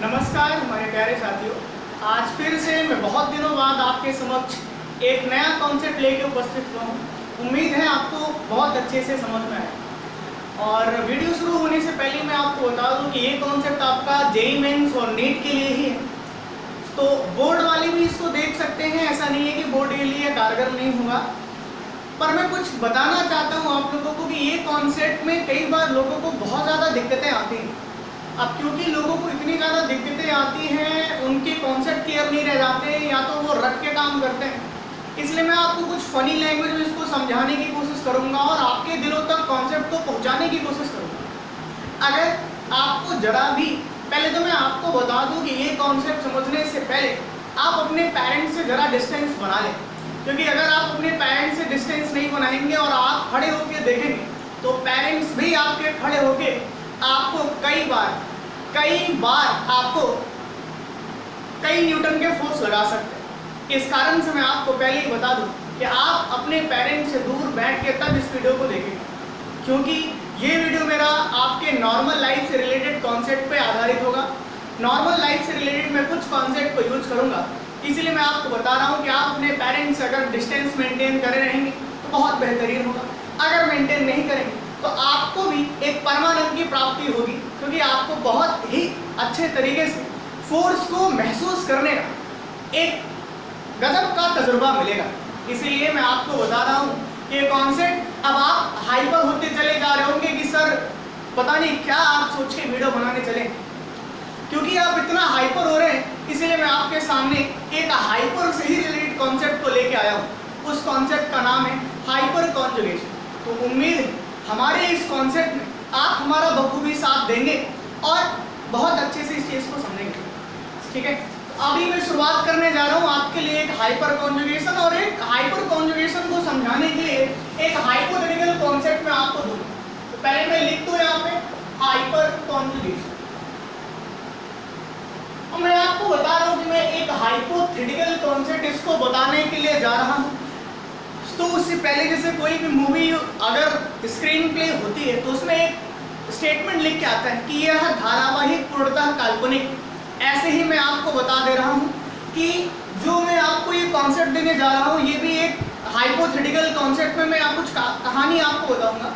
नमस्कार हमारे प्यारे साथियों, आज फिर से मैं बहुत दिनों बाद आपके समक्ष एक नया कॉन्सेप्ट लेके उपस्थित हुआ हूँ। उम्मीद है आपको बहुत अच्छे से समझ में आए। और वीडियो शुरू होने से पहले मैं आपको बता दूं कि ये कॉन्सेप्ट आपका जेईई मेंस और नीट के लिए ही है। तो बोर्ड वाले भी इसको देख सकते हैं, ऐसा नहीं है कि बोर्ड के लिए कारगर नहीं हुआ। पर मैं कुछ बताना चाहता हूँ आप लोगों को कि ये कॉन्सेप्ट में कई बार लोगों को बहुत ज़्यादा दिक्कतें आती हैं। अब क्योंकि लोगों को इतनी ज़्यादा दिक्कतें आती हैं, उनके कॉन्सेप्ट क्लियर नहीं रह जाते या तो वो रट के काम करते हैं, इसलिए मैं आपको कुछ फ़नी लैंग्वेज में इसको समझाने की कोशिश करूँगा और आपके दिलों तक कॉन्सेप्ट को पहुँचाने की कोशिश करूँगा। अगर आपको ज़रा भी पहले तो मैं आपको बता दूँ कि ये कॉन्सेप्ट समझने से पहले आप अपने पेरेंट्स से ज़रा डिस्टेंस बना लें, क्योंकि अगर आप अपने पेरेंट्स से डिस्टेंस नहीं बनाएंगे और आप खड़े होकर देखेंगे तो पेरेंट्स भी आपके खड़े होकर आपको कई बार आपको कई न्यूटन के फोर्स लगा सकते हैं। इस कारण से मैं आपको पहले ही बता दूं कि आप अपने पेरेंट्स से दूर बैठ के तब इस वीडियो को देखेंगे, क्योंकि ये वीडियो मेरा आपके नॉर्मल लाइफ से रिलेटेड कॉन्सेप्ट पे आधारित होगा। नॉर्मल लाइफ से रिलेटेड मैं कुछ कॉन्सेप्ट को यूज करूँगा, इसीलिए मैं आपको बता रहा हूँ कि आप अपने पेरेंट्स से अगर डिस्टेंस मेंटेन करे रहेंगे तो बहुत बेहतरीन होगा। अगर मेंटेन नहीं करेंगे तो आपको भी एक परमानंद की प्राप्ति होगी, क्योंकि आपको बहुत ही अच्छे तरीके से फोर्स को महसूस करने का एक गजब का तजुर्बा मिलेगा। इसीलिए मैं आपको बता रहा हूँ कि ये कॉन्सेप्ट अब आप हाइपर होते चले जा रहे होंगे कि सर पता नहीं क्या आप सोच के वीडियो बनाने चले, क्योंकि आप इतना हाइपर हो रहे हैं। इसीलिए मैं आपके सामने एक हाइपर से ही रिलेटेड कॉन्सेप्ट को लेके आया हूँ। उस कॉन्सेप्ट का नाम है हाइपर कॉन्जुगेशन। तो उम्मीद है हमारे इस कॉन्सेप्ट में आप हमारा बखूबी साथ देंगे और बहुत अच्छे से इस चीज़ को समझेंगे, ठीक है। तो अभी मैं शुरुआत करने जा रहा हूँ आपके लिए एक हाइपर कॉन्जुगेशन, और एक हाइपर कॉन्जुगेशन को समझाने के लिए एक हाइपोथेटिकल कॉन्सेप्ट मैं आपको दूंगा। तो पहले मैं लिख दूँ यहाँ पे हाइपर कॉन्जुगेशन, और मैं आपको बता रहा हूँ कि मैं एक हाइपोथेटिकल कॉन्सेप्ट इसको बताने के लिए जा रहा हूँ। तो उससे पहले जैसे कोई भी मूवी अगर स्क्रीन प्ले होती है तो उसमें एक स्टेटमेंट लिख के आता है कि यह धारावाहिक पूर्णतः काल्पनिक। ऐसे ही मैं आपको बता दे रहा हूँ कि जो मैं आपको ये कॉन्सेप्ट देने जा रहा हूँ ये भी एक हाइपोथेटिकल कॉन्सेप्ट में मैं कुछ कहानी आपको बताऊँगा।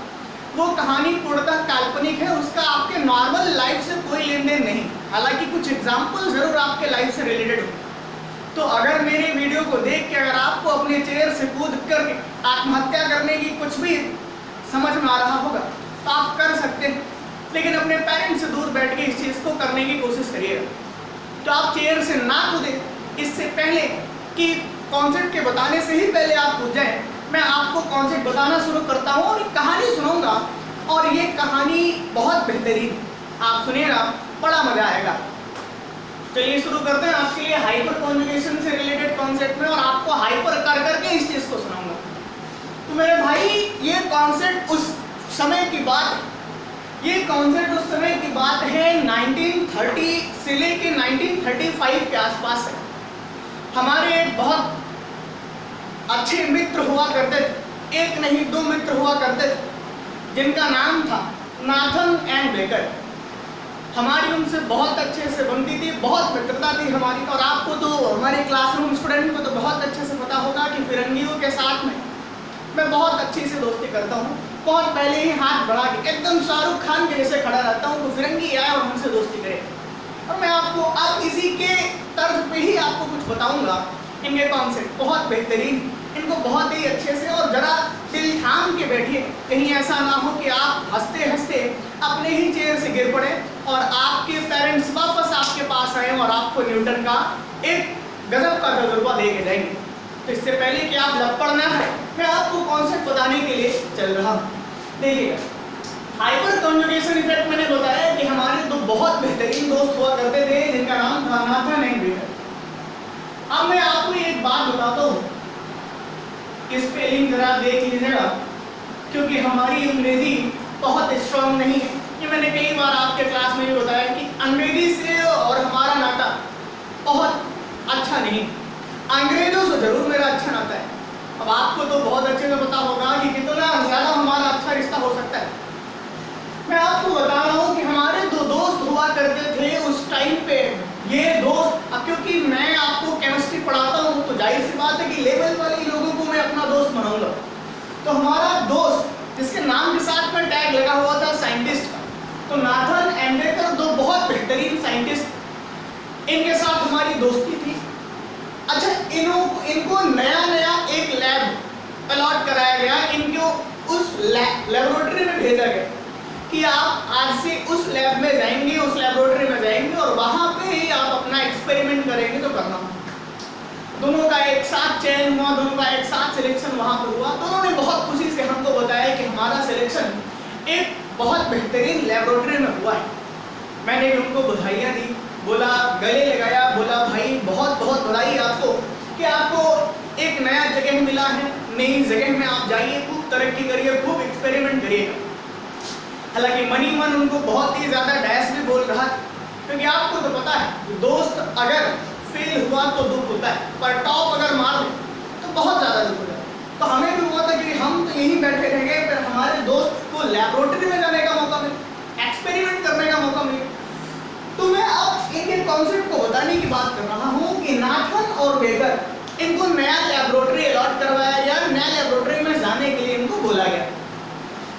वो कहानी पूर्णतः काल्पनिक है, उसका आपके नॉर्मल लाइफ से कोई लेन देन नहीं। हालांकि कुछ एग्जाम्पल ज़रूर आपके लाइफ से रिलेटेड हो। तो अगर मेरे वीडियो को देख के अगर आपको अपने चेयर से कूद करके आत्महत्या करने की कुछ भी समझ में आ रहा होगा तो आप कर सकते हैं, लेकिन अपने पेरेंट्स से दूर बैठ के इस चीज़ को करने की कोशिश करिएगा। तो आप चेयर से ना कूदें। इससे पहले कि कॉन्सेप्ट के बताने से ही पहले आप कूद जाएं, मैं आपको कॉन्सेप्ट बताना शुरू करता हूँ और एक कहानी सुनाऊँगा। और ये कहानी बहुत बेहतरीन, आप सुनिएगा, बड़ा मज़ा आएगा। चलिए शुरू करते हैं आपके लिए हाइपर कॉन्जुगेशन से रिलेटेड कॉन्सेप्ट में, और आपको हाइपर कर करके इस चीज़ को सुनाऊंगा। तो मेरे भाई ये कॉन्सेप्ट उस समय की बात है, ये कॉन्सेप्ट उस समय की बात है 1930 से लेके 1935 के आसपास है। हमारे एक बहुत अच्छे मित्र हुआ करते थे, एक नहीं दो मित्र हुआ करते थे, जिनका नाम था नाथन एंड बेकर। हमारी उनसे बहुत अच्छे से बनती थी, बहुत मित्रता थी हमारी। और आपको तो हमारे क्लासरूम स्टूडेंट को तो बहुत अच्छे से पता होगा कि फिरंगियों के साथ में मैं बहुत अच्छी से दोस्ती करता हूँ। बहुत पहले ही हाथ बढ़ा के एकदम शाहरुख खान के जैसे खड़ा रहता हूँ तो फिरंगी आए और हमसे दोस्ती करे। और मैं आपको अब इसी के तर्ज पे ही आपको कुछ बताऊँगा। इनके कॉन्सेप्ट बहुत बेहतरीन, इनको बहुत ही अच्छे से और ज़रा दिल थाम के बैठिए, कहीं ऐसा ना हो कि आप हंसते हंसते अपने ही चेयर से गिर पड़े और आपके पेरेंट्स वापस आपके पास आए और आपको न्यूटन का एक गजब का तजुर्बा दे के जाएंगे। तो इससे पहले कि आप लपड़ ना है, मैं आपको कॉन्सेप्ट बताने के लिए चल रहा हूँ। देखिएगा, हाइपर कॉन्जुगेशन इफेक्ट मैंने बताया कि हमारे दो बहुत बेहतरीन दोस्त हुआ करते थे जिनका नाम था नाथन एंड बेकर। अब मैं आपको एक बात बताता हूँ, स्पेलिंग जरा देख लीजिएगा, क्योंकि हमारी अंग्रेजी बहुत स्ट्रांग नहीं है। ये मैंने कई बार आपके क्लास में भी बताया कि अंग्रेजी से और हमारा नाता बहुत अच्छा नहीं। अंग्रेजों से जरूर मेरा अच्छा नाता है। अब आपको तो बहुत अच्छे से पता होगा कि कितना ज़्यादा हमारा अच्छा रिश्ता हो सकता है। मैं आपको बता रहा हूँ कि हमारे दो दोस्त हुआ करते थे उस टाइम पे तो हमारा दोस्त जिसके नाम के साथ में टैग लगा हुआ था साइंटिस्ट का, तो नाथन एंड बेकर दो बहुत बेहतरीन साइंटिस्ट, इनके साथ हमारी दोस्ती थी। अच्छा, इनको नया नया एक लैब अलॉट कराया गया, इनको उस लेबोरेटरी में भेजा गया कि आप आज से उस लैब में जाएंगे, उस लेबोरेटरी में जाएंगे और वहां पे ही आप अपना एक्सपेरिमेंट करेंगे तो करना। दोनों का एक साथ चयन हुआ, दोनों का एक साथ सिलेक्शन वहां पर हुआ। दोनों ने बहुत खुशी से हमको बताया कि हमारा सिलेक्शन एक बहुत बेहतरीन लेबोरेटरी में हुआ है। मैंने भी उनको बधाइयाँ दी, बोला गले लगाया, बोला भाई बहुत बहुत बधाई आपको कि आपको एक नया जगह मिला है, नई जगह में आप जाइए, खूब तरक्की करिए, खूब एक्सपेरिमेंट करिएगा। हालांकि मनी मन उनको बहुत ही ज़्यादा डैश भी बोल रहा है, क्योंकि आपको तो पता है दोस्त अगर फेल हुआ तो दुख होता है, पर टॉप अगर मार दे तो बहुत ज़्यादा दुख होता है। तो हमें भी हुआ था कि हम तो यहीं बैठे रह गए, पर हमारे दोस्त को लैबोरेटरी में जाने का मौका मिले, एक्सपेरिमेंट करने का मौका मिले। तो मैं अब इनके कॉन्सेप्ट को बताने की बात कर रहा हूँ कि नाथन और बेकर, इनको नया लैबोरेटरी अलॉट करवाया गया, नया लैबोरेटरी में जाने के लिए इनको बोला गया।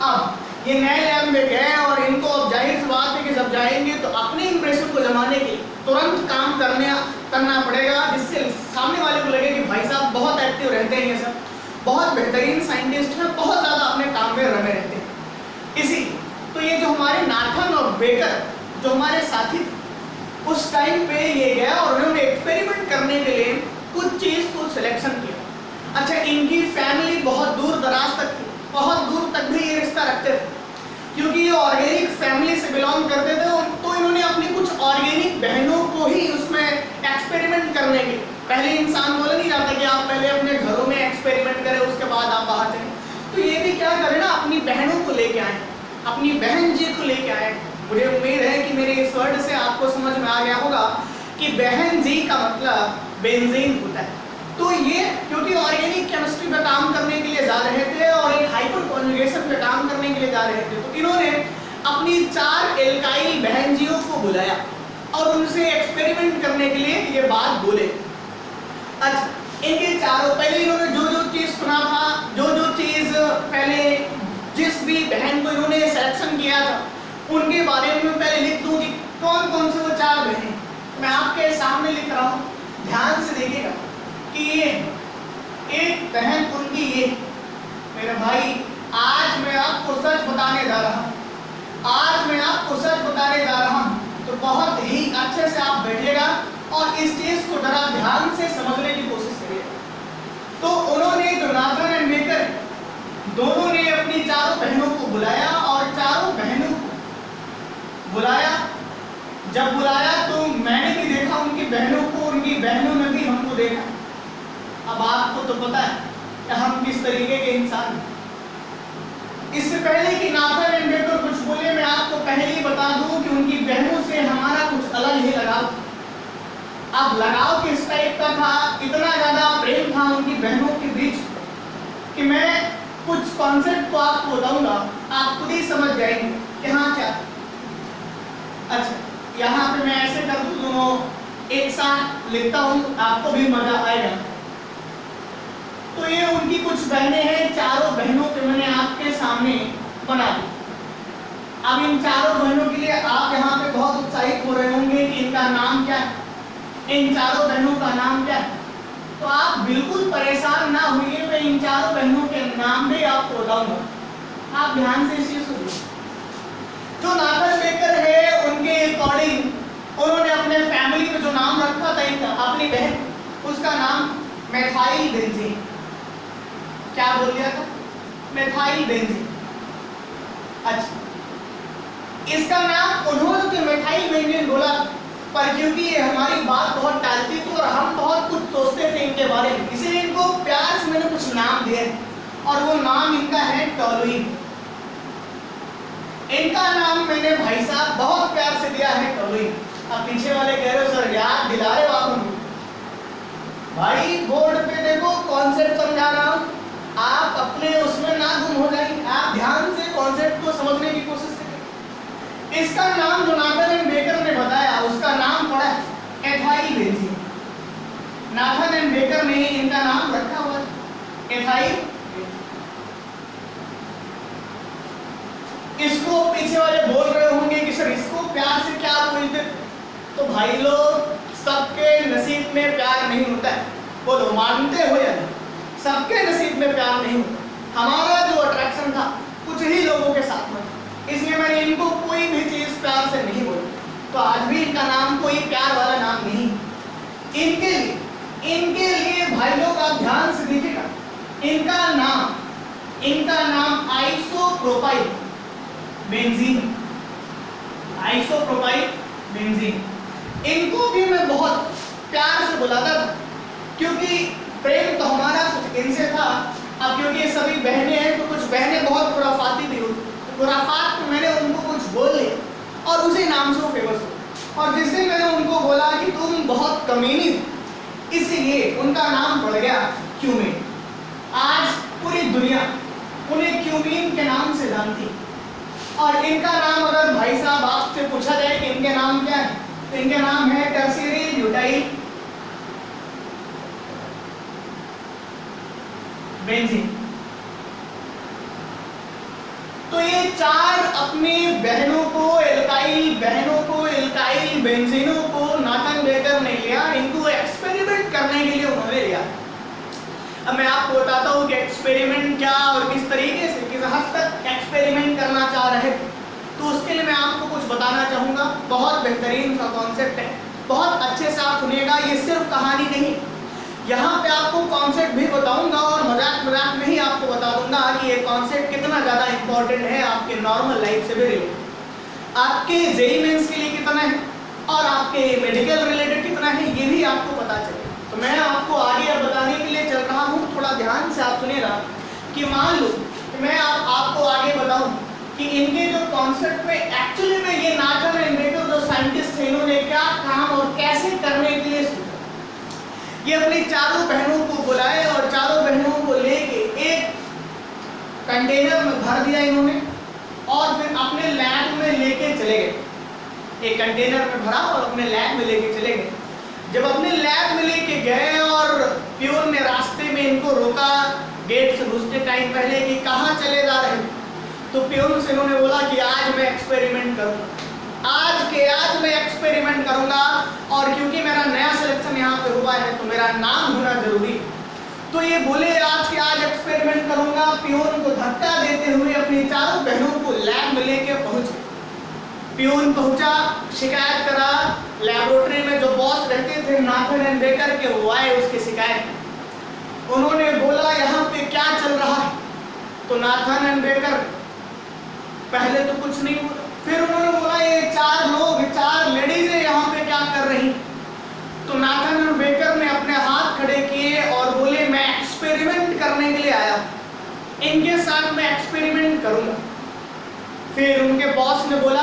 अब ये नए लैब में गए और इनको अब जाहिर सी बात है कि जब जाएंगे तो अपने इंप्रेशन को जमाने के लिए तुरंत काम करना पड़ेगा, जिससे सामने वाले को लगे कि भाई साहब बहुत एक्टिव रहते हैं, ये सब बहुत बेहतरीन साइंटिस्ट हैं, बहुत ज़्यादा अपने काम में रमे रहते हैं। इसी तो ये जो हमारे नाथन और बेकर जो हमारे साथी थे, उस टाइम पे ये गया और उन्होंने एक्सपेरिमेंट करने के लिए कुछ चीज़ को सिलेक्शन किया। अच्छा, इनकी फैमिली बहुत दूर दराज तक थी, बहुत दूर तक भी ये रिश्ता रखते थे, क्योंकि ये ऑर्गेनिक फैमिली से बिलोंग करते थे। तो इन्होंने अपनी कुछ ऑर्गेनिक बहनों को ही उसमें एक्सपेरिमेंट करने के, पहले इंसान बोला नहीं जाता कि आप पहले अपने घरों में एक्सपेरिमेंट करें उसके बाद आप बाहर जाएं, तो ये भी क्या करें ना, अपनी बहनों को लेके आए, अपनी बहन जी को लेके आए। मुझे उम्मीद है कि मेरे इस वर्ड से आपको समझ में आ गया होगा कि बहन जी का मतलब बेंजीन होता है। तो ये क्योंकि ऑर्गेनिक केमिस्ट्री पे काम करने के लिए जा रहे थे और एक हाइपर कॉन्जुगेशन पे काम करने के लिए जा रहे थे, तो इन्होंने अपनी 4 एल्काइल बहनजियों को बुलाया और उनसे एक्सपेरिमेंट करने के लिए ये बात बोले। अच्छा, इनके चारों, पहले इन्होंने जो जो चीज़ सुना था, जो जो चीज़ पहले जिस भी बहन को इन्होंने सिलेक्शन किया था, उनके बारे में पहले लिख दूँ कि कौन कौन से वो 4 बहन। मैं आपके सामने लिख रहा हूँ, ध्यान से देखिएगा कि ये एक बहन उनकी ये, मेरे भाई आज मैं आपको सच बताने जा रहा हूँ, आज मैं आपको सच बताने जा रहा हूँ, तो बहुत ही अच्छे से आप बैठिएगा और इस चीज़ को जरा ध्यान से समझने की कोशिश करिए। तो उन्होंने जो नाथन एंड बेकर दोनों ने अपनी 4 बहनों को बुलाया और 4 बहनों को बुलाया। जब बुलाया तो मैंने भी देखा उनकी बहनों को, उनकी बहनों ने भी हमको देखा। अब आपको तो पता है कि हम किस तरीके के इंसान हैं। इससे पहले कि नाथन एंड बेकर कुछ बोले, मैं आपको पहले ही बता दूं कि उनकी बहनों से हमारा कुछ अलग ही लगाव। अब लगाव किस टाइप का था, इतना ज़्यादा प्रेम था उनकी बहनों के बीच कि मैं कुछ कॉन्सेप्ट को आपको बताऊंगा, आप खुद ही समझ जाएंगे कि हाँ क्या। अच्छा, यहाँ पे मैं ऐसे कर दूँ, दोनों एक साथ लिखता हूँ, आपको भी मजा आएगा। तो ये उनकी कुछ बहनें हैं, 4 बहनों के मैंने आपके सामने बना दी। अब इन 4 बहनों के लिए आप यहाँ पे बहुत उत्साहित हो रहे होंगे कि इनका नाम क्या है, इन 4 बहनों का नाम क्या है। तो आप बिल्कुल परेशान ना होइए, मैं इन 4 बहनों के नाम भी आपको बताऊंगा, आप ध्यान से इस चीज को सुनिए। जो नाथन बेकर है उनके अकॉर्डिंग उन्होंने अपने फैमिली में जो नाम रखा था इनका, अपनी बहन, उसका नाम मेथाइल बेंजीन। क्या बोल दिया था? Methyl benzene. अच्छा, इसका नाम उन्होंने तो मेथाइल बेंजीन बोला, पर क्योंकि ये हमारी बात बहुत टालती थी और हम बहुत कुछ सोचते थे इनके बारे में, इसलिए इनको प्यार से मैंने कुछ नाम दिए और वो नाम इनका है टॉलुइन। इनका नाम मैंने भाई साहब बहुत प्यार से दिया है टॉलुइन। अब पीछे वाले कह रहे हो सर याद दिला रहे बाबू, भाई बोर्ड पे देखो कॉन्सेप्ट समझा रहा हूँ, आप अपने उसमें ना गुम हो जाएंगे, आप ध्यान से कॉन्सेप्ट को समझने की कोशिश करें। इसका नाम जो नाथन एंड बेकर ने बताया उसका नाम पड़ा है ethyl benzene. Nathan and baker ने इनका नाम रखा हुआ है एथाइल। इसको पीछे वाले बोल रहे होंगे कि सर इसको प्यार से क्या बोलते, तो भाई लोग सबके नसीब में प्यार नहीं होता है। बोलो मानते हो या नहीं? सबके नसीब में प्यार नहीं होता। हमारा जो अट्रैक्शन था कुछ ही लोगों के साथ में, इसलिए मैंने इनको कोई भी चीज प्यार से नहीं बोली। तो आज भी इनका नाम कोई प्यार वाला नाम नहीं। इनके लिए भाई लोग आप ध्यान से देखिएगा, इनका नाम आइसोप्रोपाइल बेंजीन, आइसोप्रोपाइल बेंजीन। इनको भी मैं बहुत प्यार से बुलाता था, क्योंकि प्रेम तो हमारा कुछ इनसे था। अब क्योंकि ये सभी बहनें हैं तो कुछ बहनें बहुत खुराफाती थी, तो खुराफात में मैंने उनको कुछ बोल लिया और उसी नाम से वो फेमस हो। और जिस दिन मैंने उनको बोला कि तुम बहुत कमीनी हो, इसलिए उनका नाम पड़ गया क्यूमीन। आज पूरी दुनिया उन्हें क्यूमीन के नाम से जानती है। और इनका नाम अगर भाई साहब आपसे पूछा जाए कि इनके नाम क्या है, तो इनके नाम है टर्शियरी ब्यूटाइल बेंजीन। तो ये चार अपनी बहनों को एल्काइल बेंजीनों को नाथन बेकर ने लिया, इनको एक्सपेरिमेंट करने के लिए उन्होंने लिया। अब मैं आपको बताता हूँ कि एक्सपेरिमेंट क्या और किस तरीके से किस हद तक एक्सपेरिमेंट करना चाह रहे थे। तो उसके लिए मैं आपको कुछ बताना चाहूँगा। बहुत बेहतरीन सा कॉन्सेप्ट है, बहुत अच्छे से आप सुनिएगा। ये सिर्फ कहानी नहीं, यहाँ पे आपको कॉन्सेप्ट भी बताऊंगा और मजाक में ही आपको बता दूंगा कि ये कॉन्सेप्ट कितना ज़्यादा इंपॉर्टेंट है आपके नॉर्मल लाइफ से भी रिलेटेड, आपके जेईई मेंस के लिए कितना है और आपके मेडिकल रिलेटेड कितना है, ये भी आपको पता चले। तो मैं आपको आगे अब बताने के लिए चल रहा हूँ, थोड़ा ध्यान से आप सुनिएगा। कि मान लो कि मैं आपको आगे बताऊँ कि इनके जो कॉन्सेप्ट में एक्चुअली में ये नाथन एंड बेकर जो साइंटिस्ट थे, इन्होंने क्या काम और कैसे करने के लिए सोचा। ये अपनी चारों बहनों को बुलाए और चारों बहनों को लेके एक कंटेनर में भर दिया इन्होंने और फिर अपने लैब में लेके चले गए। एक कंटेनर में भरा और अपने लैब में लेके चले गए। जब अपने लैब में लेके गए और प्यून ने रास्ते में इनको रोका गेट से घुसते टाइम पहले कि कहाँ चले जा रहे हैं, तो प्यून से इन्होंने बोला कि आज मैं एक्सपेरिमेंट करूँगा, आज मैं एक्सपेरिमेंट करूंगा। और क्योंकि मेरा नया सिलेक्शन यहाँ पे हुआ है तो मेरा नाम होना जरूरी, तो ये बोले आज एक्सपेरिमेंट करूंगा। प्यून को धक्का देते हुए अपनी चारों बहनों को लैब में लेके पहुंचे। प्यून पहुंचा, शिकायत करा, लैबोरेटरी में जो बॉस रहते थे नाथन एंड बेकर के, वो आए उसकी शिकायत। उन्होंने बोला यहाँ पे क्या चल रहा है, तो नाथन एंड बेकर पहले तो कुछ नहीं बोला, फिर उन्होंने बोला ये चार लेडीज यहाँ पे क्या कर रही। तो नाथन और बेकर ने अपने हाथ खड़े किए और बोले मैं एक्सपेरिमेंट करने के लिए आया, इनके साथ मैं एक्सपेरिमेंट करूंगा। फिर उनके बॉस ने बोला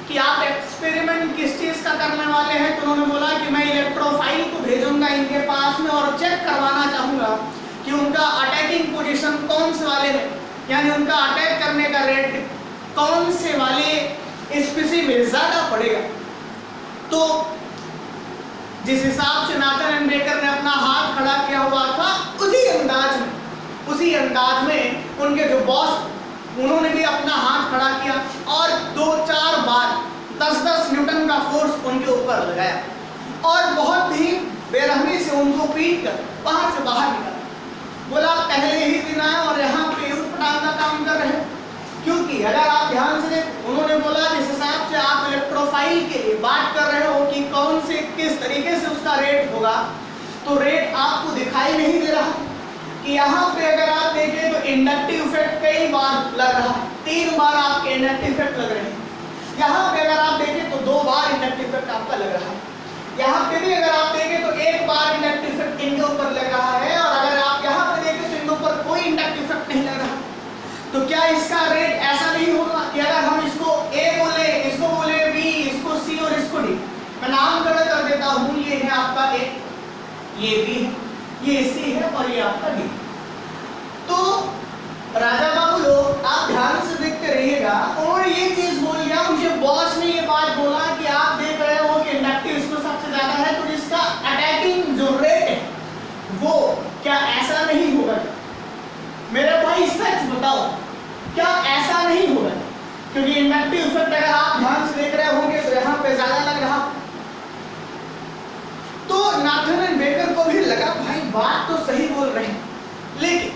कि आप एक्सपेरिमेंट किस चीज का करने वाले हैं, तो उन्होंने बोला कि मैं इलेक्ट्रोफाइल को भेजूंगा इनके पास में और चेक करवाना चाहूंगा कि उनका अटैकिंग पोजीशन कौन से वाले में, यानी उनका अटैक करने का रेट कौन से वाले स्पीसी में ज्यादा पड़ेगा। तो जिस हिसाब से नाथन एंड बेकर ने अपना हाथ खड़ा किया हुआ था, उसी अंदाज में उनके जो बॉस उन्होंने भी अपना हाथ खड़ा किया और 2-4 बार 10-10 न्यूटन का फोर्स उनके ऊपर लगाया और बहुत ही बेरहमी से उनको पीट कर वहां से बाहर निकाला। बोला पहले ही दिन आए और यहाँ पे उठपटांग का काम कर रहे हैं। क्योंकि अगर आप ध्यान से उन्होंने बोला जिस हिसाब से आप इलेक्ट्रोफाइल के लिए बात कर रहे हो कि कौन से किस तरीके से उसका रेट होगा, तो रेट आपको दिखाई नहीं दे रहा कि यहाँ पे अगर आप देखें तो इंडक्टिव इफेक्ट कई बार लग रहा है, 3 बार आपके इंडक्टिव इफेक्ट लग रहे हैं। यहाँ पे अगर आप देखें तो 2 बार इंडक्टिव इफेक्ट आपका लग रहा है। यहाँ पे भी अगर आप देखें तो 1 बार इंडक्टिव इफेक्ट इनके ऊपर लग रहा है और अगर आप यहाँ पे देखें तो इनके ऊपर कोई इंडक्टिव इफेक्ट नहीं लग रहा। तो क्या इसका रेट ऐसा नहीं होगा कि अगर हम इसको A बोले, इसको बोले B, इसको C और इसको D, मैं नाम कर देता हूँ, ये है आपका A, ये B है, ये C है और ये आपका D। तो राजा बाबू लोग आप ध्यान से देखते रहिएगा। और ये चीज बोल गया, मुझे बॉस ने ये बात बोला कि आप देख रहे हो कि इंडक्टिव इसको सबसे ज्यादा है, तो जिसका अटैकिंग जो रेट है वो क्या ऐसा नहीं होगा? मेरे भाई सच बताओ, क्या ऐसा नहीं होगा क्योंकि इंडक्टिव इफेक्ट अगर आप ध्यान से देख रहे होंगे तो यहाँ पे ज्यादा लग रहा। तो नाथन एंड बेकर को भी लगा भाई बात तो सही बोल रहे हैं, लेकिन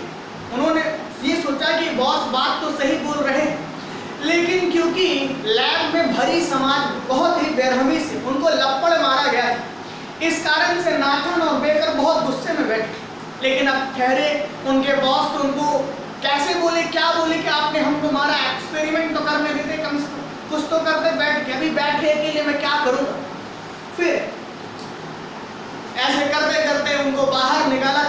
उन्होंने ये सोचा कि बॉस बात तो सही बोल रहे हैं, लेकिन क्योंकि लैब में भरी समाज बहुत ही बेरहमी से उनको लपड़ मारा गया था, इस कारण से नाथन और बेकर बहुत गुस्से में बैठे। लेकिन अब ठहरे उनके बॉस तो उनको कैसे बोले, क्या बोले कि आपने हमको मारा, एक्सपेरिमेंट तो करने देते, कम से कम कुछ तो करते, बैठ के अभी बैठे अकेले मैं क्या करूँगा। फिर ऐसे करते करते उनको बाहर निकाला,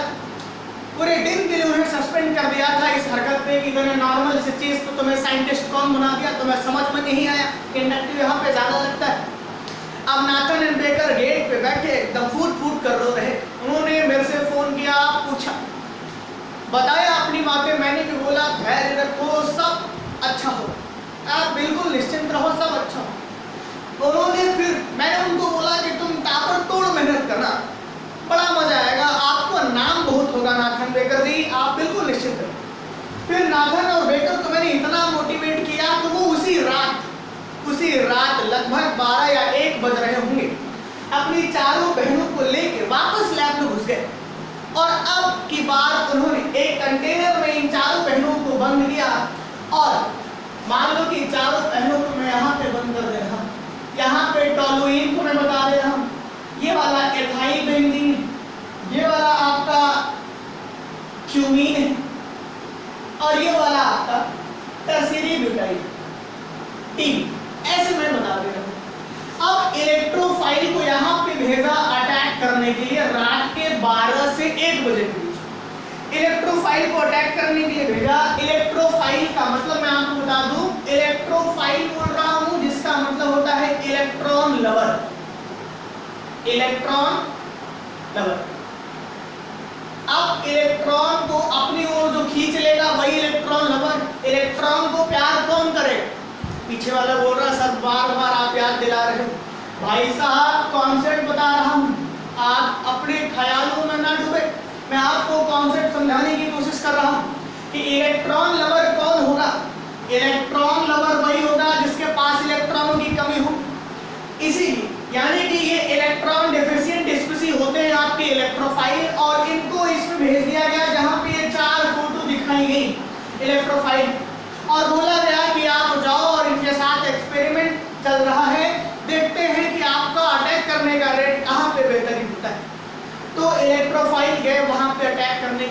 पूरे दिन के लिए उन्हें सस्पेंड कर दिया था इस हरकत पे कि मैंने नॉर्मल सी चीज तो तुम्हें साइंटिस्ट कौन बना दिया, तुम्हें समझ में नहीं आया, इंडक्टिव यहाँ पे ज्यादा लगता है। अब नाथन एंड बेकर गेट पे बैठे एकदम फूट फूट कर रो रहे। उन्होंने मेरे से फोन किया, पूछा, बताया अपनी बातें, मैंने भी बोला धैर्य रखो, सब अच्छा हो, आप बिल्कुल निश्चिंत रहो, सब अच्छा हो। उन्होंने फिर मैंने उनको बोला कि तुम ताबड़तोड़ मेहनत करना, बड़ा मजा आएगा, आपको नाम बहुत होगा नाथन बेकर जी, आप बिल्कुल निश्चित रहो। फिर नाथन और बेकर को मैंने इतना मोटिवेट किया कि वो उसी रात लगभग 12 या 1 बज रहे होंगे, अपनी चारों बहनों को लेकर वापस लैब में घुस गए। और अब की बार उन्होंने एक कंटेनर में इन चारों बहनों को बंद किया और मान लो कि चारों बहनों को मैं यहाँ पे बंद कर दे रहा हूँ, यहाँ पे टोलुइन को मैं बता दे रहा हूँ, ये वाला एथाइल बेंजीन, ये वाला आपका क्यूमीन है और ये वाला आपका टर्शियरी ब्यूटाइल टीम, ऐसे मैं बता दे रहा हूँ। अब इलेक्ट्रोफाइल को यहाँ पे भेजा अटैक करने के लिए रात के 12 से 1 बजे के बीच इलेक्ट्रोफाइल को अटैक करने के लिए भेजा। इलेक्ट्रोफाइल का मतलब मैं आपको बता दूं, इलेक्ट्रोफाइल बोल रहा हूँ जिसका मतलब होता है इलेक्ट्रॉन लवर, इलेक्ट्रॉन लवर। अब इलेक्ट्रॉन को अपनी ओर जो खींच लेगा वही इलेक्ट्रॉन लवर। इलेक्ट्रॉन को प्यार कौन करेगा? पीछे वाला बोल रहा सर बार बार आप याद दिला रहे हो। भाई साहब कॉन्सेप्ट बता रहा हूँ, आप अपने ख्यालों में ना डूबे, मैं आपको कॉन्सेप्ट समझाने की कोशिश कर रहा हूँ कि इलेक्ट्रॉन लवर कौन होगा। इलेक्ट्रॉन लवर वही होगा जिसके पास इलेक्ट्रॉनों की कमी हो। इसीलिए यानी कि ये इलेक्ट्रॉन डेफिशिएंट स्पीशीज होते हैं आपके इलेक्ट्रोफाइल, और इनको इसमें भेज दिया गया जहाँ पे ये 4 फोटो दिखाई गई इलेक्ट्रोफाइल, और बोला गया कि आप जाओ और इनके साथ एक्सपेरिमेंट चल रहा है, देखते हैं कि आपका अटैक करने का रेट कहाँ पे बेहतरीन होता है। तो इलेक्ट्रोफाइल गए वहाँ पे अटैक करने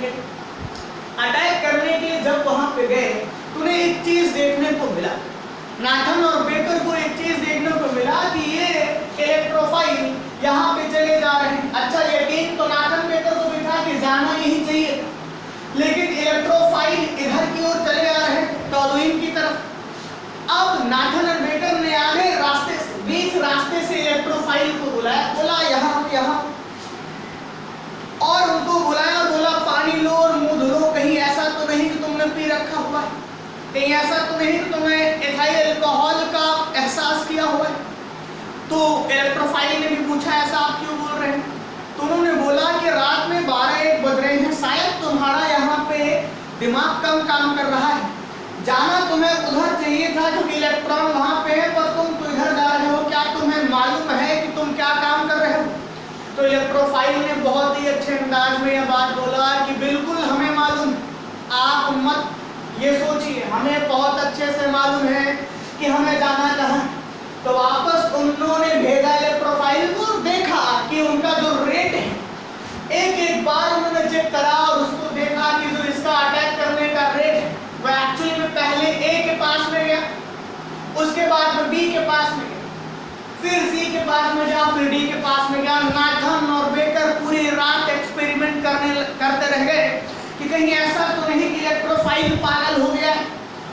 के लिए जब वहाँ पे गए तो उन्हें एक चीज देखने को मिला, नाथन और बेकर को एक चीज देखने को मिला कि ये इलेक्ट्रोफाइल यहाँ पे चले जा रहे हैं। अच्छा यकीन तो नाथन बेकर को भी था कि जाना यही चाहिए, लेकिन इलेक्ट्रोफाइल इधर की ओर चले आ रहे हैं टोलुइन की तरफ। अब नाथन और बेकर ने आगे रास्ते से, बीच रास्ते से इलेक्ट्रोफाइल को बुलाया, बोला यहाँ, और उनको बुलाया, बोला पानी लो और मुंह धो, कहीं ऐसा तो नहीं कि तुमने पी रखा हुआ है, कहीं ऐसा तो नहीं कि तुमने एथाइल अल्कोहल का एहसास किया हुआ है। तो इलेक्ट्रोफाइल ने भी पूछा ऐसा आप क्यों बोल रहे हैं? तो उन्होंने बोला कि रात में 12-1 बज रहे हैं, शायद तुम्हारा यहाँ पे दिमाग कम काम कर रहा है, जाना तुम्हें उधर चाहिए था क्योंकि इलेक्ट्रॉन वहाँ पे है, पर तुम तो इधर जा रहे हो, क्या तुम्हें मालूम है कि तुम क्या काम कर रहे हो? तो इलेक्ट्रोफाइल ने बहुत ही अच्छे अंदाज में यह बात बोला कि बिल्कुल हमें मालूम, आप मत ये सोचिए, हमें बहुत अच्छे से मालूम है कि हमें जाना कहाँ। तो वापस उन्होंने भेजा इलेक्ट्रोफाइल को, देखा कि उनका जो रेट है, एक बार उन्होंने चेक करा और उसको देखा कि जो इसका अटैक करने का रेट है वह एक्चुअली में पहले ए के पास में गया, उसके बाद में बी के पास में गया, फिर सी के पास में गया, फिर डी के पास में गया। नाथन और बेकर पूरी रात एक्सपेरिमेंट करते रह गए कि कहीं ऐसा तो नहीं कि इलेक्ट्रोफाइल पागल हो गया है,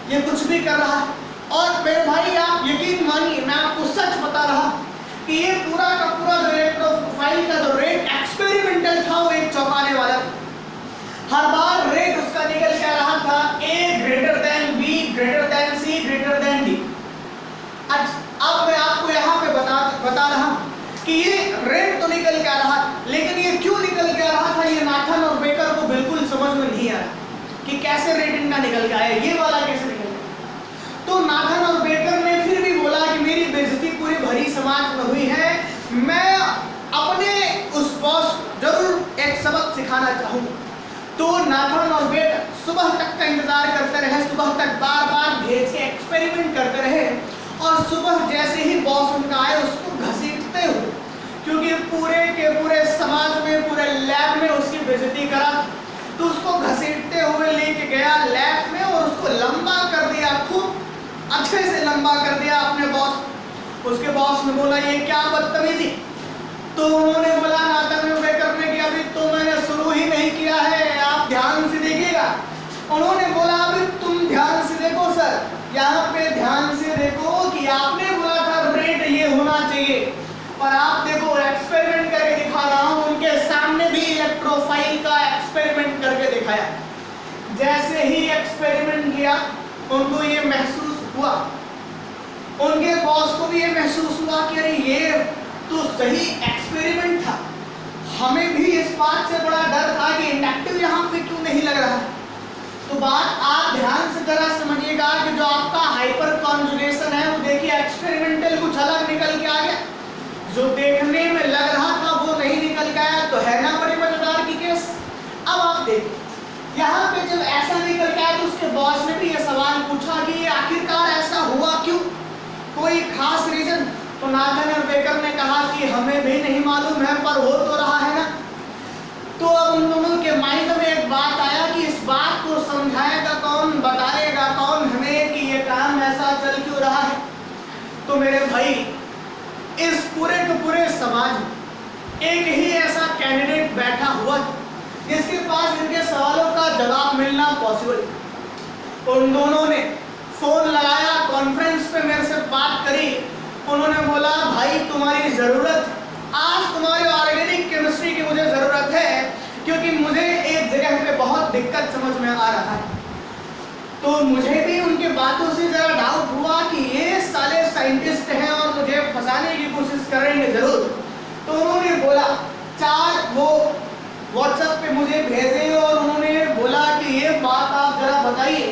ये कुछ भी कर रहा है। और मेरे भाई आप यकीन मानिए, मैं आपको सच बता रहा कि ये पूरा का पूरा जो इलेक्ट्रोफाइल का जो रेट एक्सपेरिमेंटल था वो एक चौंकाने वाला था। हर बार रेट उसका निकल क्या रहा था, A greater than B greater than C greater than D। अब मैं आपको यहाँ पे बता रहा हूँ कि ये रेट तो निकल क्या रहा, लेकिन ये क्यों निकल क्या रहा था ये नाथन और बेकर को बिल्कुल समझ में नहीं आ रहा कि कैसे रेट इनका निकल के आया, ये वाला कैसे निकल गया। तो नाथन और बेकर ने फिर भी बोला कि मेरी बेइज्जती पूरी भरी समाज में हुई है, मैं अपने उस बॉस जरूर एक सबक सिखाना चाहूंगा। तो नाथन और बेकर सुबह तक का इंतजार करते रहे, सुबह तक बार बार भेज के एक्सपेरिमेंट करते रहे, और सुबह जैसे ही बॉस उनका आए उसको घसीटते हुए, क्योंकि पूरे के पूरे समाज में, पूरे लैब में उसकी बेइज्जती करा, तो उसको घसीटते हुए लेके गया लैब में और उसको लंबा कर दिया, खूब अच्छे से लंबा कर दिया अपने बॉस। उसके बॉस ने बोला ये क्या बदतमीजी। तो उन्होंने बोला नाथन और बेकर ने कि अभी तो मैंने शुरू ही नहीं किया है, आप ध्यान से देखिएगा। उन्होंने बोला अभी तुम ध्यान से देखो सर, यहाँ पे ध्यान से देखो कि आपने बोला था रेट ये होना चाहिए, और आप देखो एक्सपेरिमेंट करके दिखा रहा हूँ। उनके सामने भी इलेक्ट्रोफाइल का एक्सपेरिमेंट करके दिखाया। जैसे ही एक्सपेरिमेंट किया उनको ये महसूस हुआ, उनके बॉस को भी ये महसूस हुआ कि अरे ये तो सही एक्सपेरिमेंट था, हमें भी इस बात से बड़ा डर था कि इंडक्टिव यहाँ पे क्यों नहीं लग रहा है। तो बात आप ध्यान से जरा समझिएगा कि जो आपका हाइपर कॉन्जुगेशन है वो देखिए एक्सपेरिमेंटल कुछ अलग निकल के आ गया, जो देखने में लग रहा था वो नहीं निकल के आया, तो है ना बड़ी मजेदार की केस। अब आप देखिए यहाँ पे जब ऐसा निकल के आया तो उसके बॉस ने भी ये सवाल पूछा कि आखिरकार ऐसा हुआ क्यों, कोई खास रीजन। तो नाथन और बेकर ने कहा कि हमें भी नहीं मालूम है, पर हो तो रहा है ना। तो अब उन दोनों के माइंड में एक बात आया कि इस बात को समझाएगा कौन, बताएगा कौन हमें कि ये काम ऐसा चल क्यों रहा है। तो मेरे भाई इस पूरे के पूरे समाज में एक ही ऐसा कैंडिडेट बैठा हुआ जिसके पास इनके सवालों का जवाब मिलना पॉसिबल। उन दोनों ने फोन लगाया, कॉन्फ्रेंस पे मेरे से बात करी। उन्होंने बोला भाई तुम्हारी जरूरत, आज तुम्हारी ऑर्गेनिक केमिस्ट्री की मुझे जरूरत है, क्योंकि मुझे एक जगह पे बहुत दिक्कत समझ में आ रहा है। तो मुझे भी उनके बातों से जरा डाउट हुआ कि ये साले साइंटिस्ट हैं और मुझे फंसाने की कोशिश करेंगे जरूर। तो उन्होंने बोला 4 वो व्हाट्सएप पे मुझे भेजे और उन्होंने बोला कि ये बात आप जरा बताइए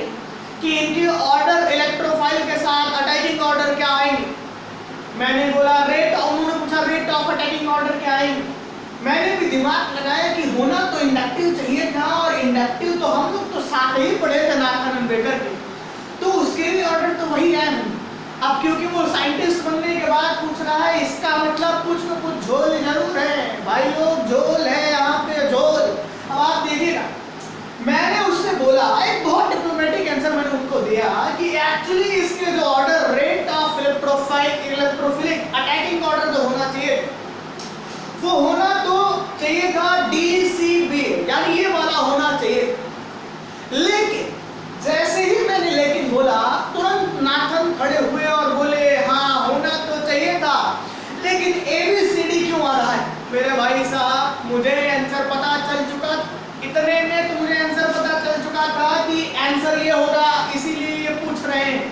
कि इनके ऑर्डर इलेक्ट्रोफाइल के साथ अटैकिंग ऑर्डर क्या आएंगे। मैंने बोला रेट, उन्होंने पूछा रेट ऑफ अटैकिंग ऑर्डर क्या आएंगे। मैंने भी दिमाग लगाया कि होना तो इंडक्टिव चाहिए था, और इंडक्टिव तो हम लोग तो साथ ही पढ़े थे नाथन और बेकर के, तो उसके भी ऑर्डर तो वही आए होंगे। अब क्योंकि वो साइंटिस्ट बनने के बाद पूछ रहा है, इसका मतलब कुछ न कुछ झोल जरूर है भाई लोग, झोल है यहाँ पे झोल। अब आप देखिएगा मैंने उससे बोला, एक बहुत डिप्लोमेटिक आंसर मैंने उनको दिया कि एक्चुअली इसके जो order rate of electrophilic attacking order जो होना चाहिए वो होना तो चाहिए था DCB, यानी ये वाला होना चाहिए। लेकिन जैसे ही मैंने लेकिन बोला तुरंत नाथन खड़े हुए और बोले हाँ होना तो चाहिए था, लेकिन ABCD क्यों आ रहा है। मेरे भाई साहब मुझे आंसर पता चल चुका, इतने में तो मुझे आंसर पता चल चुका था कि आंसर ये होगा, इसीलिए ये पूछ रहे हैं।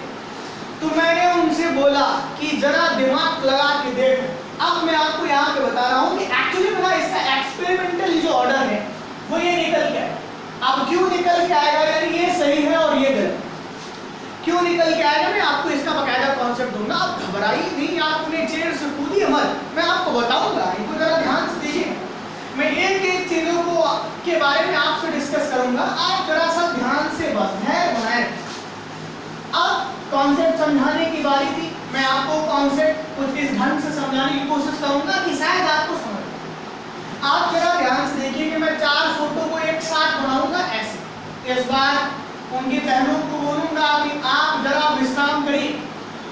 तो मैंने उनसे बोला कि जरा दिमाग लगा के देखो। अब मैं आपको यहाँ पे बता रहा हूँ कि एक्चुअली मेरा इसका एक्सपेरिमेंटल जो ऑर्डर है वो ये निकल के आएगा। अब क्यों निकल के आएगा, यानी ये सही है और ये गलत, क्यों निकल के आएगा मैं आपको इसका बकायदा कॉन्सेप्ट दूंगा। आप घबराइए नहीं, आप अपने चेयर से कूदिए मत, मैं आपको बताऊंगा, इनको जरा ध्यान से देखिए। मैं एक एक चीजों को के बारे में आपसे डिस्कस करूंगा, आप जरा सा ध्यान से बस धैर्य बनाएं। अब कॉन्सेप्ट समझाने की बारी थी, मैं आपको कॉन्सेप्ट कुछ इस ढंग से समझाने की कोशिश करूंगा कि शायद आपको समझ। आप जरा ध्यान से देखिए कि मैं 4 फोटो को एक साथ बनाऊंगा ऐसे। इस बार उनकी बहनों को बोलूंगा कि आप जरा विश्राम करिए,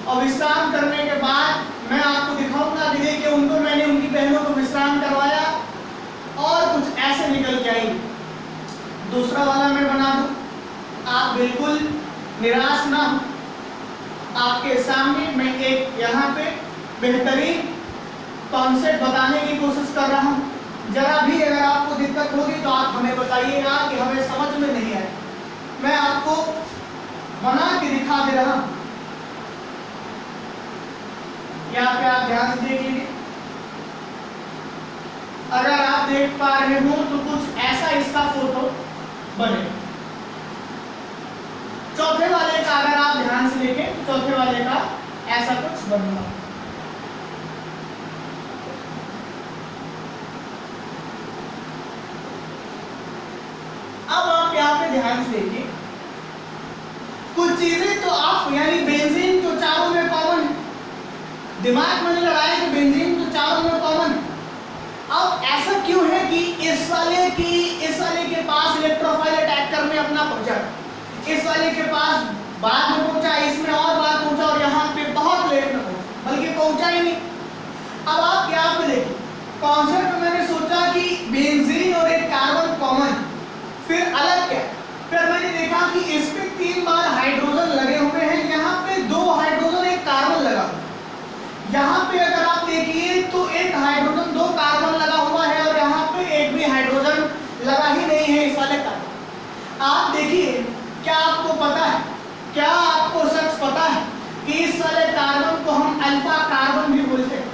और विश्राम करने के बाद मैं आपको दिखाऊंगा कि देखिए उनको मैंने उनकी बहनों को विश्राम करवाया और कुछ ऐसे निकल के आई। दूसरा वाला मैं बना दूं, आप बिल्कुल निराश ना हो। आपके सामने मैं एक यहाँ पे बेहतरीन कॉन्सेप्ट बताने की कोशिश कर रहा हूँ। जरा भी अगर आपको दिक्कत होगी तो आप हमें बताइएगा कि हमें समझ में नहीं आए। मैं आपको बना के दिखा दे रहा हूँ, यहाँ पे आप ध्यान से देख लीजिए। अगर आप देख पा रहे हो तो कुछ ऐसा इसका फोटो बने। चौथे वाले का अगर आप ध्यान से देखें चौथे वाले का ऐसा कुछ बनूंगा। अब आप यहाँ पे ध्यान से देखिए, कुछ चीजें तो आप यानी बेंजीन तो चारों में कॉमन है, दिमाग में लगाया कि बेंजीन तो चारों में कॉमन है। अब ऐसा क्यों है कि इस वाले के पास इलेक्ट्रोफाइल अटैक करने अपना पहुंचा, इस वाले के पास बाद में पहुंचा, इसमें और बाद पहुंचा, और यहाँ पे बहुत लेट में पहुंचा, बल्कि पहुंचा ही नहीं। अब आप यहाँ पे देखिए, कॉन्सेप्ट मैंने सोचा कि बेंजीन और एक कार्बन कॉमन, फिर अलग क्या, फिर मैंने देखा कि इस पे 3 बार हाइड्रोजन लगे हुए हैं, यहाँ पे 2 हाइड्रोजन एक कार्बन लगा, यहाँ पे अगर आप देखिए तो एक हाइड्रोजन 2 कार्बन लगा हुआ है, और यहाँ पे एक भी हाइड्रोजन लगा ही नहीं है इस वाले कार्बन। आप देखिए, क्या आपको पता है, क्या आपको सच पता है कि इस वाले कार्बन को हम अल्फा कार्बन भी बोलते हैं,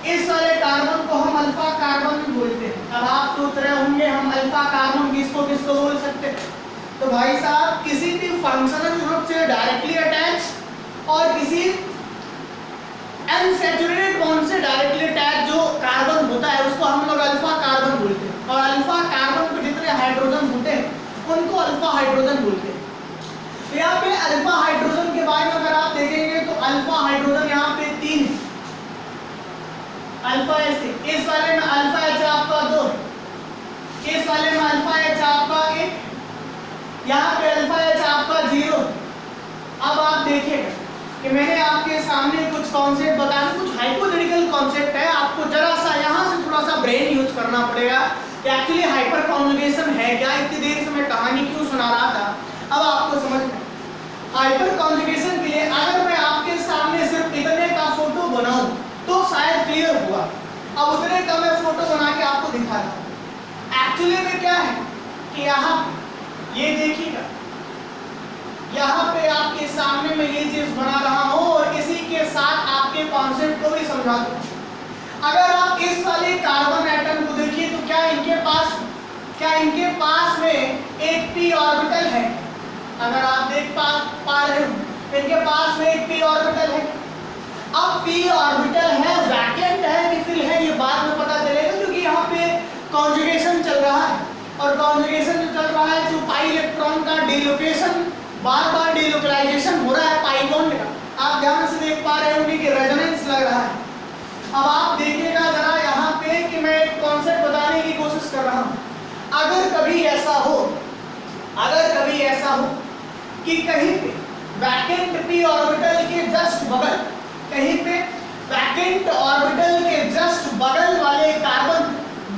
इस वाले कार्बन को हम अल्फा कार्बन भी बोलते हैं। अब आप सोच रहे होंगे हम अल्फा कार्बन किसको किसको बोल सकते हैं, तो भाई साहब किसी भी फंक्शनल ग्रुप से डायरेक्टली अटैच और किसी अनसैचुरेटेड बॉन्ड से डायरेक्टली अटैच जो कार्बन होता है उसको हम लोग अल्फा कार्बन बोलते हैं, और अल्फा कार्बन पे जितने हाइड्रोजन होते हैं उनको अल्फा हाइड्रोजन बोलते हैं। तो यहाँ पे अल्फा हाइड्रोजन के बारे में अगर आप देखेंगे तो अल्फा हाइड्रोजन यहाँ पे 3 है, अल्फा एच, इस वाले में अल्फा एच आपका 2, इस वाले में अल्फा एच आपका 1, यहाँ पे अल्फा एच आपका 0। अब आप देखिएगा कि मैंने आपके सामने कुछ कॉन्सेप्ट बताया, कुछ हाइपोथेटिकल कॉन्सेप्ट है, आपको जरा सा यहाँ से थोड़ा सा ब्रेन यूज करना पड़ेगा कि एक्चुअली हाइपर कॉन्जुगेशन है क्या। इतनी देर से मैं कहानी क्यों सुना रहा था, अब आपको समझ में। हाइपर कॉन्जुगेशन के लिए अगर मैं आपके सामने सिर्फ इतने का फोटो बनाऊं तो शायद क्लियर हुआ, अब उतने का मैं फोटो बना के आपको दिखा रहा हूं। एक्चुअली में क्या है कि यहाँ ये देखिएगा, यहाँ पे आपके सामने मैं ये चीज बना रहा हूँ और इसी के साथ आपके कॉन्सेप्ट को भी समझा दूँ। अगर आप इस वाले कार्बन एटम को देखिए तो क्या इनके पास में एक p ऑर्बिटल है, अगर आप देख पा रहे हो इनके पास में एक p ऑर्बिटल है। अब p ऑर्बिटल है, वैकेंट है कि फिल है, ये बाद में पता चलेगा, क्योंकि यहाँ पे कॉन्जुगेशन चल रहा है, और कॉन्जुगेशन जो चल रहा है जो पाई इलेक्ट्रॉन का डिलोकेशन, बार बार डिलोकलाइजेशन हो रहा है पाई बॉन्ड का, आप ध्यान से देख पा रहे होंगे कि रेजोनेंस लग रहा है। अब आप देखिएगा जरा यहाँ पे कि मैं एक कॉन्सेप्ट बताने की कोशिश कर रहा हूँ। अगर कभी ऐसा हो कि कहीं पे वैकेंट p ऑर्बिटल के जस्ट बगल, कहीं पे वैकेंट ऑर्बिटल के जस्ट बगल वाले कार्बन,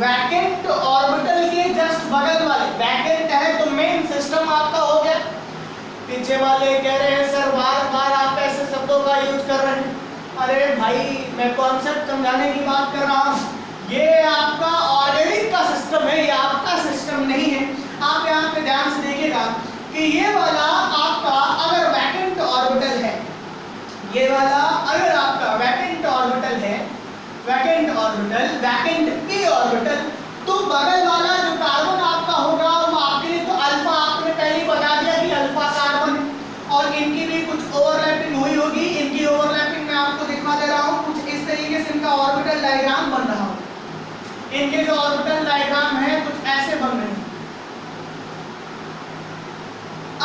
वैकेंट ऑर्बिटल के जस्ट बगल वाले, वैकेंट है तो मेन सिस्टम आपका हो गया। पीछे वाले कह रहे हैं सर बार बार आप ऐसे शब्दों का यूज कर रहे हैं, अरे भाई मैं कॉन्सेप्ट समझाने की बात कर रहा हूँ, ये आपका ऑर्गेनिक का सिस्टम है, ये आपका सिस्टम नहीं है। आप यहाँ पे ध्यान से देखिएगा कि ये वाला आपका अगर वैकेंट ऑर्बिटल है, ये वाला अगर आपका वैकेंट ऑर्बिटल है, वैकेंट p ऑर्बिटल, तो बगल वाला जो कार्बन आपका होगा वो आपके लिए तो अल्फा, आपने पहले ही बता दिया कि अल्फा कार्बन, और इनकी भी कुछ ओवरलैपिंग हुई होगी। इनकी ओवरलैपिंग मैं आपको दिखा दे रहा हूँ, कुछ इस तरीके से इनका ऑर्बिटल डायग्राम बन रहा है। इनके जो ऑर्बिटल डायग्राम है कुछ ऐसे बन रहे हैं।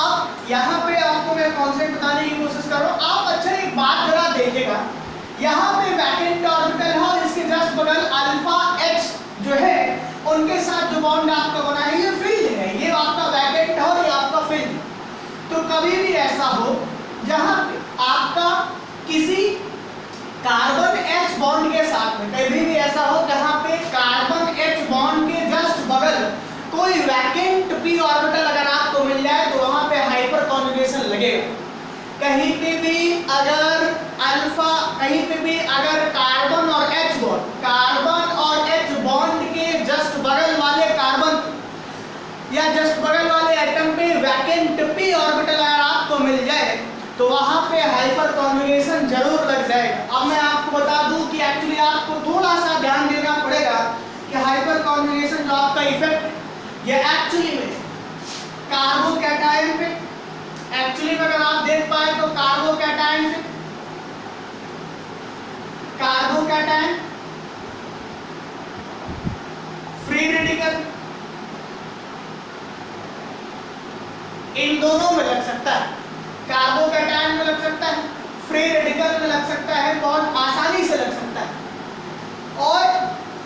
अब यहाँ पे आपको मैं कॉन्सेप्ट बताने की कोशिश कर रहा हूँ, आप अच्छा एक बात जरा देखिएगा, यहाँ पे वैकेंट ऑर्बिटल है और इसके जस्ट बगल अल्फा H जो है उनके साथ जो बॉन्ड आपका बना है ये फील्ड है, ये आपका वैकेंट है और ये आपका फील्ड। तो कभी भी ऐसा हो जहाँ आपका किसी कार्बन H बॉन्ड के साथ में, कभी भी ऐसा हो जहाँ पे कार्बन H बॉन्ड के जस्ट बगल कोई वैकेंट p ऑर्बिटल अगर आपको मिल जाए तो वहां पे हाइपर कॉन्जुगेशन लगेगा। कहीं पे भी अगर अल्फा, कहीं पे भी अगर कार्बन और H बॉन्ड, कार्बन और H बॉन्ड के जस्ट बगल वाले कार्बन या जस्ट बगल वाले एटम पे वैकेंट p ऑर्बिटल अगर आपको मिल जाए तो वहां पे हाइपर कॉन्जुगेशन जरूर लग जाएगा। अब मैं आपको बता दूं कि एक्चुअली आपको थोड़ा सा ध्यान देना पड़ेगा कि हाइपर कॉन्जुगेशन जो आपका इफेक्ट ये एक्चुअली में कार्बोकैटायन पे, एक्चुअली में अगर आप देख पाए तो कार्बोकैटायन फ्री रेडिकल इन दोनों में लग सकता है, कार्बोकैटायन में लग सकता है, फ्री रेडिकल में लग सकता है, बहुत आसानी से लग सकता है। और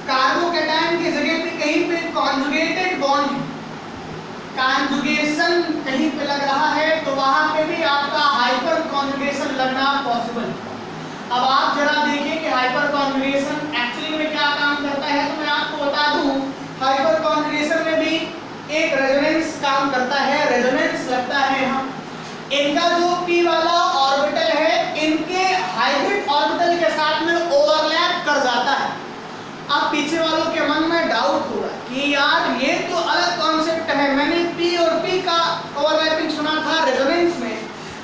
कार्बोकैटायन की जगह पे कहीं पे कॉन्जुगेटेड बॉन्ड है, कॉन्जुगेशन कहीं पे लग रहा है तो वहां पे भी आपका हाइपर कॉन्जुगेशन लगना पॉसिबल। अब आप जरा देखिए कि हाइपर कॉन्जुगेशन एक्चुअली में क्या काम करता है। तो मैं आपको बता दूं, हाइपर कॉन्जुगेशन में भी एक रेजोनेंस काम करता है, रेजोनेंस लगता है यहाँ। इनका जो p वाला ऑर्बिटल है इनके हाइब्रिड ऑर्बिटल के साथ में ओवरलैप कर जाता है। अब पीछे वालों के मन में डाउट होगा कि यार ये तो अलग कॉन्सेप्ट है, मैंने p और p का ओवरलैपिंग सुना था रेजोनेंस में,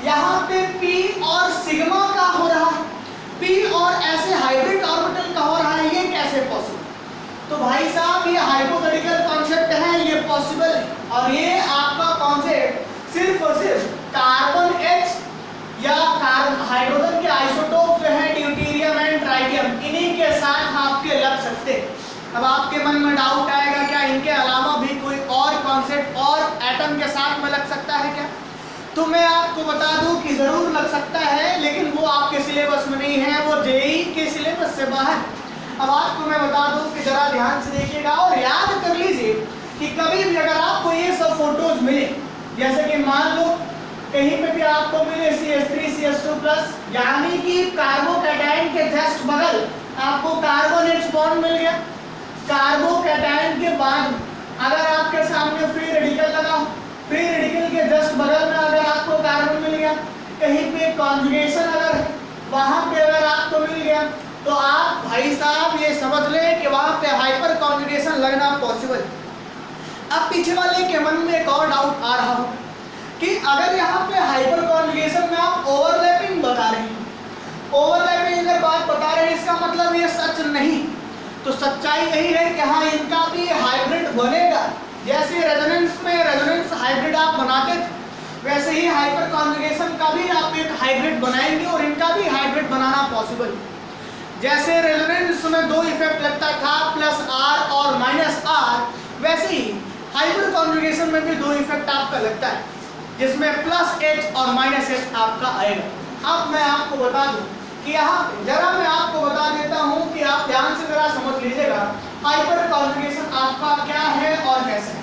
यहाँ पे p और सिग्मा का हो रहा है, p और ऐसे हाइब्रिड ऑर्बिटल का हो रहा है, ये कैसे पॉसिबल? तो भाई साहब ये हाइपोथेटिकल कॉन्सेप्ट है, ये पॉसिबल है। और ये आपका कॉन्सेप्ट सिर्फ और सिर्फ कार्बन H या हाइड्रोजन के आइसोटोप जो है ड्यूटेरियम एंड ट्राइटियम, इन्हीं के साथ आपके लग सकते। अब आपके मन में डाउट आएगा क्या इनके अलावा भी कोई और कॉन्सेप्ट और एटम के साथ में लग सकता है क्या? तो मैं आपको बता दूं कि जरूर लग सकता है, लेकिन वो आपके सिलेबस में नहीं है, वो जेईई के सिलेबस से बाहर। अब आपको मैं बता दूं कि जरा ध्यान से देखिएगा और याद कर लीजिए कि कभी भी अगर आपको ये सब फोटोज मिले, जैसे कि मान लो कहीं पे भी आपको मिले CH3CH2+, यानी कि कार्बोकैटायन के जस्ट बगल आपको कार्बन H बॉन्ड मिल गया। कार्बोकैटायन के बाद अगर आपके सामने फ्री रेडिकल लगा, फ्री रेडिकल के जस्ट बगल में अगर आपको कार्बन मिल गया, कहीं पे कॉन्जुगेशन अगर वहां पे अगर आपको मिल गया, तो आप भाई साहब ये समझ लें कि वहां पे हाइपर कॉन्जुगेशन लगना पॉसिबल। अब पीछे वाले के मन में एक और डाउट आ रहा हो कि अगर यहाँ पे हाइपर कॉन्जुगेशन में आप ओवरलैपिंग बता रहे हैं, ओवरलैपिंग अगर बात बता रहे हैं इसका मतलब ये सच नहीं। तो सच्चाई यही है कि हाँ इनका भी हाइब्रिड बनेगा। जैसे रेजोनेंस में रेजोनेंस हाइब्रिड आप बनाते थे, वैसे ही हाइपर कॉन्जुगेशन का भी आप एक हाइब्रिड बनाएंगे और इनका भी हाइब्रिड बनाना पॉसिबल। जैसे रेजोनेंस में दो इफेक्ट लगता था +R और -R, वैसे ही हाइपर कॉन्जुगेशन में भी दो इफेक्ट आपका लगता है, जिसमें +H और -H आपका आएगा। अब मैं आपको बता दूं कि यहाँ जरा मैं आपको बता देता हूँ कि आप ध्यान से जरा समझ लीजिएगा हाइपर कॉन्जुगेशन आपका क्या है और कैसे है।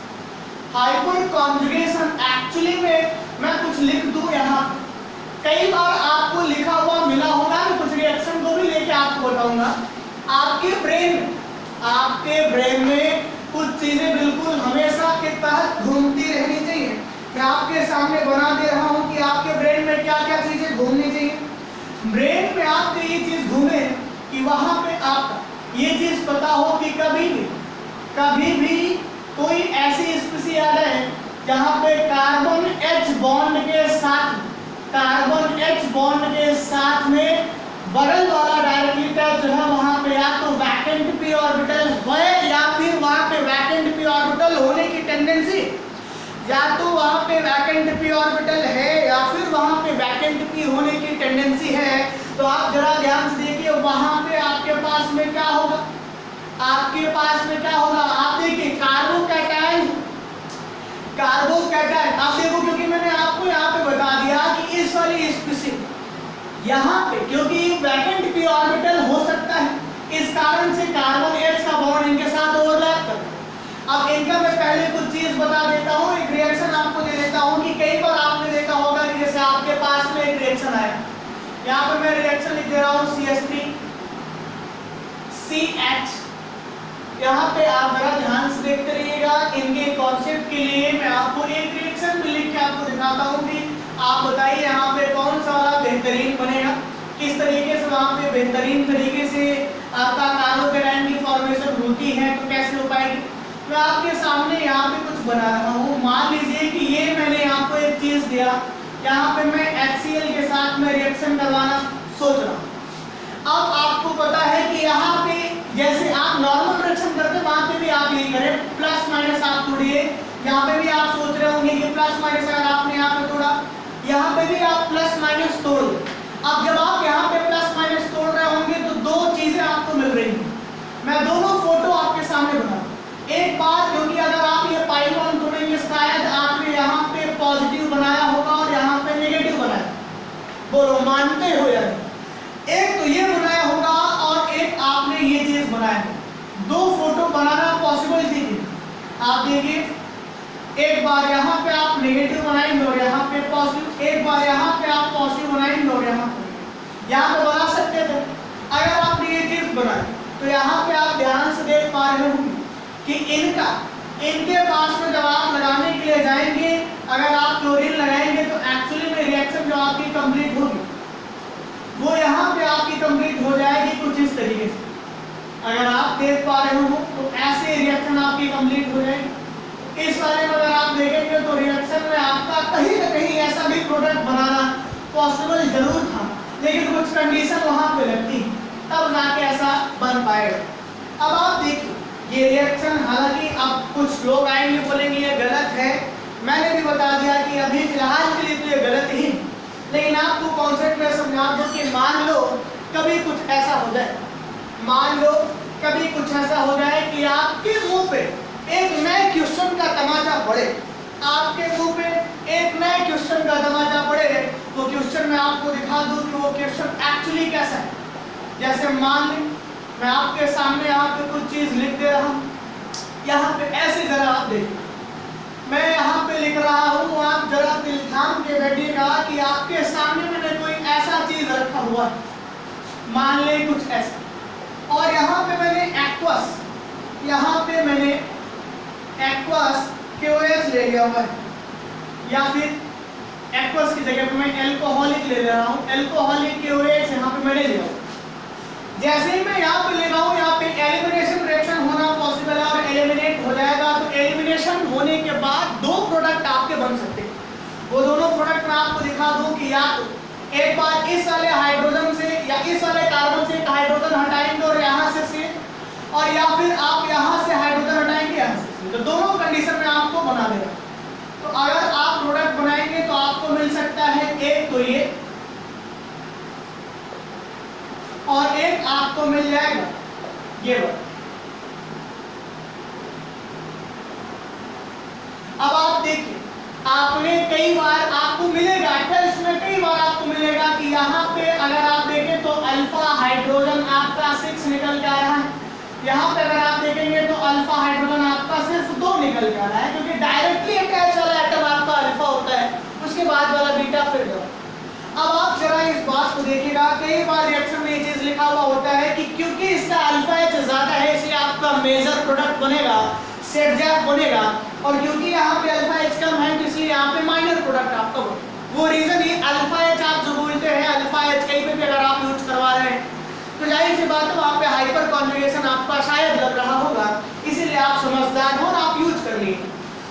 हाइपर कॉन्जुगेशन एक्चुअली में मैं कुछ लिख दूं यहाँ, कई बार आपको लिखा हुआ मिला होगा, मैं कुछ रिएक्शन को भी लेके आपको बताऊंगा। आपके ब्रेन में कुछ चीजें बिल्कुल हमेशा के तहत घूमती रहनी चाहिए। मैं आपके सामने बना दे रहा हूँ कि आपके ब्रेन में क्या क्या चीजें घूमनी चाहिए। ब्रेन में आपके ये चीज घूमे कि वहां पे आपका ये चीज पता हो कि कभी भी कोई ऐसी स्पीसी आ जाए जहां पे कार्बन H बॉन्ड के साथ में बगल वाला डायरेक्टली टच जो है वहां पे या तो वैकेंट p ऑर्बिटल है या फिर वहां पे वैकेंट p ऑर्बिटल होने की टेंडेंसी, या तो वहां पे वैकेंट p ऑर्बिटल है या फिर वहां पे वैकेंट p होने की टेंडेंसी है। तो आप जरा ध्यान से देखिए वहां पे आपके पास में क्या होगा, आप देखिए कार्बोकैटायन आप देखो, क्योंकि मैंने आपको यहाँ पे बता दिया कि इस वाली स्पीसी यहाँ पे क्योंकि वैकेंट p ऑर्बिटल हो सकता है, इस कारण से कार्बन H का बॉन्ड इनके साथ ओवरलैप करता है। अब इनका मैं पहले कुछ चीज बता देता हूँ, एक रिएक्शन आपको दे देता हूँ कि कई बार आपने देखा होगा कि जैसे आपके पास में एक रिएक्शन आया, यहाँ पे मैं रिएक्शन लिख दे रहा हूँ CH3CH। यहाँ पे आप जरा ध्यान से देखते रहिएगा, इनके कॉन्सेप्ट के लिए मैं आपको एक रिएक्शन भी लिख के आपको दिखाता हूँ कि आप बताइए यहाँ पे कौन सा वाला बेहतरीन बनेगा, किस तरीके से वहाँ पे बेहतरीन तरीके से आपका कार्बोकैटायन की फॉर्मेशन होती है, तो कैसे हो पाएगी। मैं आपके सामने यहाँ पे कुछ बना रहा हूँ। मान लीजिए कि ये मैंने आपको एक चीज दिया, यहाँ पे मैं HCl के साथ में रिएक्शन करवाना सोच रहा हूँ। अब आपको पता है कि यहाँ पे जैसे आप नॉर्मल रिएक्शन करते वहां पे भी आप यही करें, प्लस माइनस आप तोड़िए। यहाँ पे भी आप सोच रहे होंगे कि प्लस माइनस अगर आपने यहाँ पे तोड़ा, माइनस तोड़ दो। अब जब आप यहाँ पे प्लस माइनस तोड़ रहे होंगे तो दो चीजें आपको मिल रही हैं। मैं दोनों फोटो आपके सामने बना एक बात, क्योंकि अगर आप ये पाइलॉन तोड़ेंगे शायद आपने यहाँ पे पॉजिटिव बनाया होगा और यहाँ पे नेगेटिव बनाया, बोलो मानते हो या नहीं? एक तो ये बनाया होगा और एक आपने ये चीज बनाया। दो फोटो बनाना पॉसिबल थी कि आप देखिए, एक बार यहाँ पे आप नेगेटिव बनाएंगे और यहाँ पे पॉजिटिव, एक बार यहाँ पे आप पॉजिटिव बनाएंगे और यहाँ पे बना सकते थे। अगर आपने ये चीज बनाई तो यहाँ पे आप ध्यान से देख पा रहे होंगे कि इनके पास में जब आप लगाने के लिए जाएंगे, अगर आप क्लोरीन लगाएंगे तो एक्चुअली में रिएक्शन जो आपकी कंप्लीट होगी वो यहाँ पे आपकी कंप्लीट हो जाएगी कुछ इस तरीके से। अगर आप देख पा रहे हो तो ऐसे रिएक्शन आपकी कंप्लीट हो जाएगी। इस वाले में अगर आप देखेंगे तो रिएक्शन में आपका कहीं ना कहीं ऐसा भी प्रोडक्ट बनाना पॉसिबल जरूर था, लेकिन कुछ कंडीशन वहां पे लगती तब जाके ऐसा बन पाएगा। अब आप देखिए ये रिएक्शन, हालांकि अब कुछ लोग आएंगे बोलेंगे ये गलत है, मैंने भी बता दिया कि अभी फिलहाल के लिए तो ये गलत ही, लेकिन आपको कॉन्सेप्ट में समझा दो कि मान लो कभी कुछ ऐसा हो जाए, मान लो कभी कुछ ऐसा हो जाए कि आपके मुंह पे एक नए क्वेश्चन का तमाचा पड़े, आपके मुंह पे एक नए क्वेश्चन का तमाचा पड़े, तो क्वेश्चन में आपको दिखा दूं कि वो क्वेश्चन एक्चुअली कैसा है। जैसे मान लें मैं आपके सामने यहाँ पे कुछ चीज लिख दे रहा हूँ, यहाँ पे ऐसे जरा आप देखिए, मैं यहाँ पे लिख रहा हूँ, आप जरा दिल थाम के बैठिएगा कि आपके सामने मैंने कोई ऐसा चीज रखा हुआ है, मान ले कुछ ऐसा, और यहाँ पे मैंने एक्वस, यहाँ पे मैंने एक्वस KOH ले लिया हुआ है, या फिर एक्वस की जगह पे मैं एल्कोहलिक ले रहा हूँ, एल्कोहलिक KOH यहाँ पे मैंने लिया। जैसे ही मैं यहाँ पे ले रहा हूँ, यहाँ पे एलिमिनेशन रिएक्शन होना पॉसिबल है और एलिमिनेट हो जाएगा, तो एलिमिनेशन होने के बाद दो प्रोडक्ट आपके बन सकते हैं। वो दोनों प्रोडक्ट मैं आपको दिखा दूं कि या तो एक बार इस वाले हाइड्रोजन से या इस वाले कार्बन से एक हाइड्रोजन हटाएंगे और यहाँ से और या फिर आप यहाँ से हाइड्रोजन हटाएंगे यहाँ से, तो दोनों कंडीशन में आपको बना देगा। तो अगर आप प्रोडक्ट बनाएंगे तो आपको मिल सकता है एक तो ये, और एक आपको मिल जाएगा ये वाला। अब आप देखिए, आपने कई बार आपको मिलेगा टेस्ट में, कई बार आपको मिलेगा कि यहाँ पे अगर आप देखें तो अल्फा हाइड्रोजन आपका 6 निकल के आ रहा है, यहाँ पे अगर आप देखेंगे तो अल्फा हाइड्रोजन आपका सिर्फ 2 निकल के आ रहा है, क्योंकि डायरेक्टली अटैच वाला एटम आपका अल्फा होता है, उसके बाद वाला बीटा फिर दो। अब आप जरा इस बात को देखिएगा, कई बार रिएक्शन में ये चीज लिखा हुआ होता है कि क्योंकि इसका अल्फा एच ज्यादा है इसलिए आपका मेजर प्रोडक्ट बनेगा, सेट बनेगा, और क्योंकि यहाँ पे अल्फा एच कम है तो इसलिए यहाँ पे माइनर प्रोडक्ट आपका बनेगा। वो रीजन ही अल्फा एच आप जो बोलते हैं, अल्फा एच कहीं पे भी अगर आप यूज करवा रहे हैं तो जाहिर सी बात है वहाँ पे हाइपर कॉन्जुगेशन आपका शायद लग रहा होगा, इसीलिए आप समझदार हो और आप यूज कर लिए।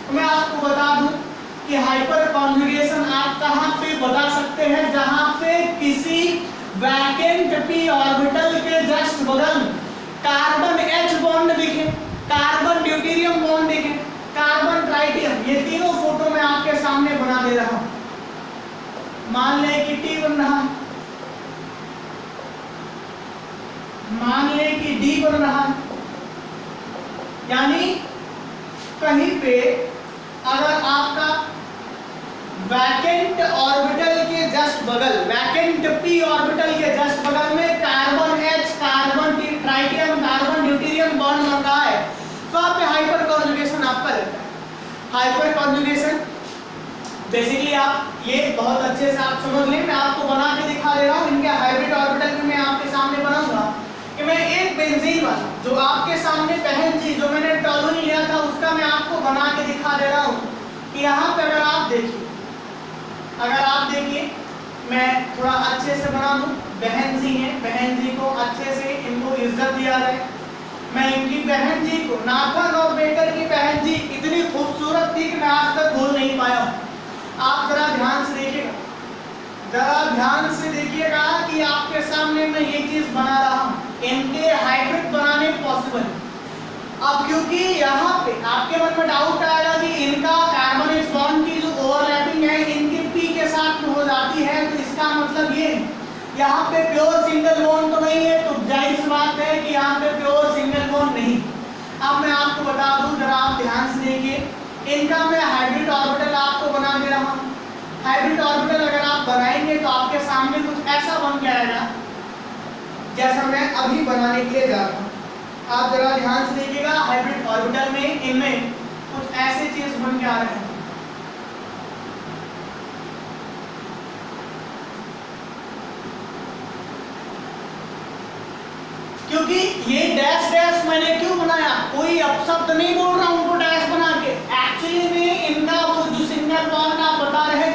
तो मैं आपको बता दूं कि हाइपर कॉन्जुगेशन आप कहाँ पे बता सकते हैं, जहाँ पे किसी वैकेंट p ऑर्बिटल के जस्ट बगल कार्बन H बॉन्ड दिखे, कार्बन ड्यूटेरियम बॉन्ड दिखे, कार्बन ट्राइटियम, ये तीनों फोटो मैं आपके सामने बना दे रहा हूँ। मान लें कि T बन रहा है, मान लें कि D बन रहा है, यानी कहीं पे अगर आपका वैकेंट ऑर्बिटल के जस्ट बगल, वैकेंट p ऑर्बिटल के जस्ट बगल में carbon H, carbon tritium, carbon deuterium bond बन रहा है, तो आप पे हाइपर कॉन्जुगेशन आपका लगता है। हाइपर कॉन्जुगेशन बेसिकली आप ये बहुत अच्छे से आप समझ लें, मैं आपको बना के दिखा दे रहा हूँ, इनके हाइब्रिड ऑर्बिटल में मैं आपके सामने बनाऊंगा कि मैं एक बेंजीन वाला जो आपके सामने पहन चीज जो मैंने टॉलूइन लिया था उसका मैं आपको बना के दिखा दे रहा हूँ कि यहाँ पे अगर आप देखिए, अगर आप देखिए मैं थोड़ा अच्छे से बना दूं, बहन जी हैं, बहन जी को अच्छे से इनको इज्जत दिया जाए। मैं इनकी बहन जी को, नाथन और बेकर की बहन जी इतनी खूबसूरत थी कि मैं आज तक भूल नहीं पाया हूँ। आप जरा ध्यान से देखिएगा, जरा ध्यान से देखिएगा कि आपके सामने मैं ये चीज बना रहा हूँ, इनके हाइब्रिड बनाने पॉसिबल। अब क्योंकि यहाँ पे आपके मन में डाउट आएगा कि इनका कार्बन एच बॉन्ड की जो ओवरलैपिंग है इनके p के साथ हो जाती है, तो इसका यहाँ पे प्योर सिंगल बॉन्ड तो नहीं है, तो जाहिर सी बात है कि यहाँ पे प्योर सिंगल बॉन्ड नहीं। अब मैं आपको बता दूं, जरा आप ध्यान से देखिए, इनका मैं हाइब्रिड ऑर्बिटल आपको बना दे रहा हूँ। हाइब्रिड ऑर्बिटल अगर आप बनाएंगे तो आपके सामने कुछ ऐसा बन के आएगा जैसा मैं अभी बनाने के लिए जा रहा हूँ। आप जरा ध्यान से देखिएगा, हाइब्रिड ऑर्बिटल में इनमें कुछ ऐसे चीज बन के आ रहे हैं। क्योंकि ये डैश डैश मैंने क्यों बनाया, कोई अपशब्द नहीं बोल रहा हूं उनको डैश बना के। एक्चुअली में इनका वो जो सिंगल बॉन्ड आप बता रहे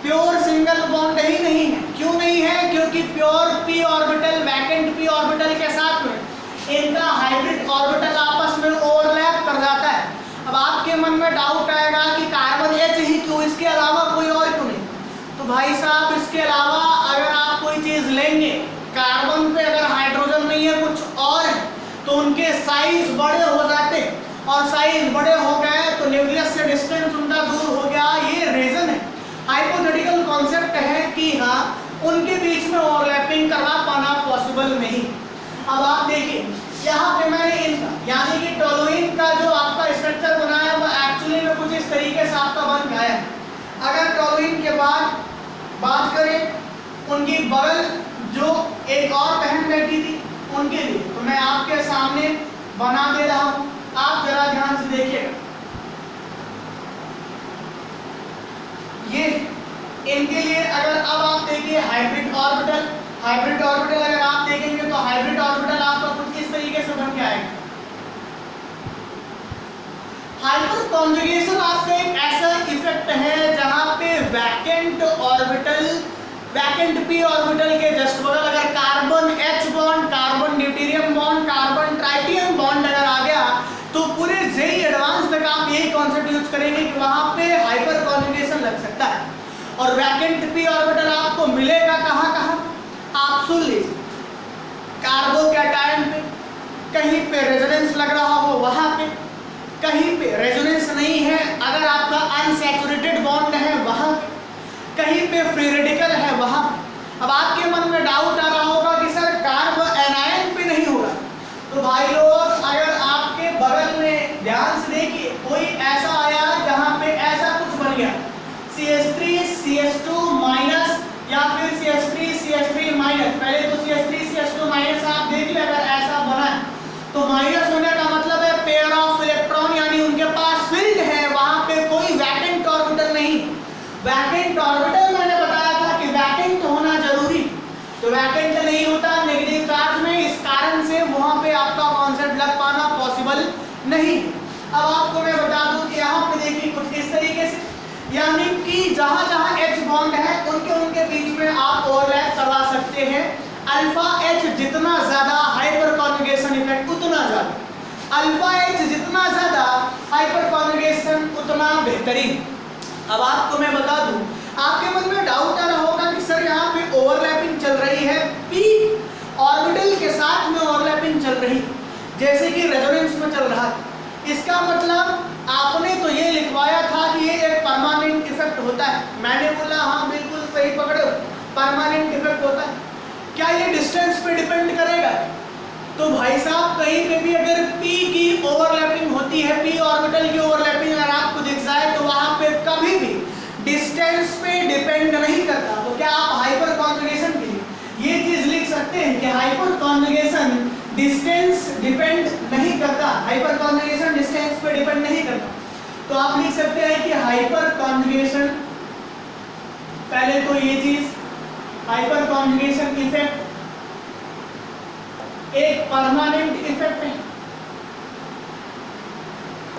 प्योर सिंगल बॉन्ड ही नहीं है। क्यों नहीं है? क्योंकि pure p orbital vacant p orbital के साथ में इनका हाइब्रिड ऑर्बिटल आपस में ओवरलैप कर जाता है। अब आपके मन में डाउट आएगा कि कार्बन H ही क्यों, इसके अलावा कोई और क्यों नहीं? तो भाई साहब, इसके अलावा अगर आप कोई चीज लेंगे, कार्बन पे अगर हाइड्रोजन नहीं है कुछ और है, तो उनके साइज बड़े हो जाते, और साइज बड़े हो गए तो न्यूक्लियस से डिस्टेंस उनका दूर हो गया। ये रीजन है, हाइपोथेटिकल कॉन्सेप्ट है कि हाँ, उनके बीच में ओवरलैपिंग करना पाना पॉसिबल नहीं। अब आप देखिए, यहाँ पे मैंने इनका यानी कि टोलुइन का जो आपका स्ट्रक्चर बनाया वो एक्चुअली में कुछ इस तरीके से आपका बन गया है। अगर टोलुइन के बाद बात करें, उनकी बगल जो एक और बहन बैठी थी उनके लिए, तो मैं आपके सामने बना दे रहा हूं, आप जरा ध्यान से देखिएगा। ये इनके लिए अगर अब आप देखिए हाइब्रिड ऑर्बिटल अगर आप देखेंगे तो हाइब्रिड ऑर्बिटल आपका कुछ इस तरीके से बन के आएगा। हाइपर कॉन्जुगेशन आपका एक ऐसा इफेक्ट है जहां पे वैकेंट p ऑर्बिटल के जस्ट बगल अगर carbon H bond, carbon deuterium bond, carbon tritium bond अगर आ गया, तो पूरे जेई एडवांस तक आप यही कॉन्सेप्ट यूज करेंगे कि वहां पे हाइपर कॉन्जुगेशन लग सकता है। और वैकेंट p ऑर्बिटल आपको मिलेगा कहां? आप सुन लीजिए, कार्बोकैटायन पे, कहीं पे रेजोनेंस लग रहा हो वहां पे, कहीं पे रेजोनेंस नहीं है, अगर आपका अनसैचुरेटेड बॉन्ड है वहां, कहीं पे फ्री रेडिकल है वहां। अब आपके मन में डाउट आ रहा होगा कि सर कार्ब एनायन पे नहीं होगा। तो भाई लोग, अगर आपके बगल में ध्यान से देखिए, कोई ऐसा आया जहां पे ऐसा कुछ बन गया, CH3 CH2 माइनस या फिर CH3 माइनस, पहले तो CH3 माइनस आप देख ले, अगर ऐसा बना है तो माइनस होने का मतलब है पेयर ऑफ इलेक्ट्रॉन, यानी उनके पास फील्ड है, वहां पे कोई वैकेंट ऑर्बिटल नहीं। वैकेंट ऑर्बिटल मैंने बताया था कि वैकेंट होना जरूरी, तो वैकेंट नहीं होता नेगेटिव चार्ज में, इस कारण से वहां पे आपका कॉन्सेप्ट लग पाना पॉसिबल नहीं। अब आपको मैं बता दूं कि यहाँ पे देखिए कुछ इस तरीके से, यानी कि जहां जहां H बॉन्ड है उनके बीच में आप ओवरलैप करवा सकते हैं। अल्फा H जितना ज्यादा हाइपर कॉन्जुगेशन इफेक्ट उतना ज्यादा, अल्फा H जितना ज्यादा हाइपर कॉन्जुगेशन उतना बेहतरीन। अब आपको मैं बता दूं, आपके मन में डाउट आ रहा होगा कि सर यहाँ पे ओवरलैपिंग चल रही है, p ऑर्बिटल के साथ में ओवरलैपिंग चल रही, जैसे कि रेजोनेंस में चल रहा था। इसका मतलब आपने तो ये लिखवाया था कि ये एक परमानेंट इफेक्ट होता है। मैंने बोला हाँ बिल्कुल सही पकड़े, परमानेंट इफेक्ट होता है। क्या ये डिस्टेंस पे डिपेंड करेगा? तो भाई साहब, कहीं पे भी अगर p की ओवरलैपिंग होती है, p ऑर्बिटल की ओवरलैपिंग अगर आपको दिख जाए, तो वहां पे कभी भी डिस्टेंस पे डिपेंड नहीं करता। तो क्या आप हाइपर कॉन्जुगेशन के लिए ये चीज लिख सकते हैं कि हाइपर कॉन्जुगेशन डिस्टेंस डिपेंड नहीं करता, हाइपर कॉन्जुगेशन डिस्टेंस पे डिपेंड नहीं करता। तो आप लिख सकते हैं कि हाइपर कॉन्जुगेशन, पहले तो ये चीज, हाइपर कॉन्जुगेशन इफेक्ट एक परमानेंट इफेक्ट है।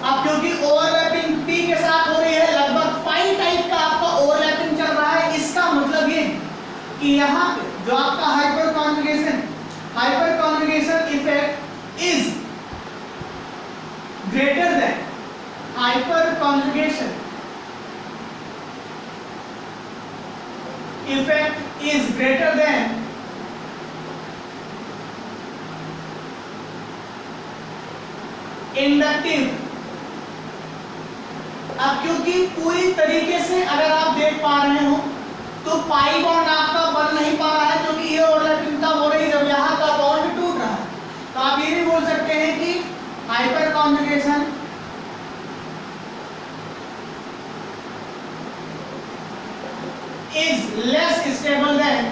अब क्योंकि ओवरलैपिंग p के साथ हो रही है, लगभग पाई टाइप का आपका ओवरलैपिंग चल रहा है, इसका मतलब ये कि यहाँ पे जो आपका hyper conjugation effect is greater than, hyper conjugation effect is greater than inductive. अब क्योंकि पूरी तरीके से अगर आप देख पा रहे हो तो पाई बॉन्ड आपका बन नहीं पा रहा है क्योंकि ये ओवरलैपिंग तब हो रही जब यहाँ का बॉन्ड टूट रहा है। तो आप ये भी बोल सकते हैं कि hyper conjugation is less stable then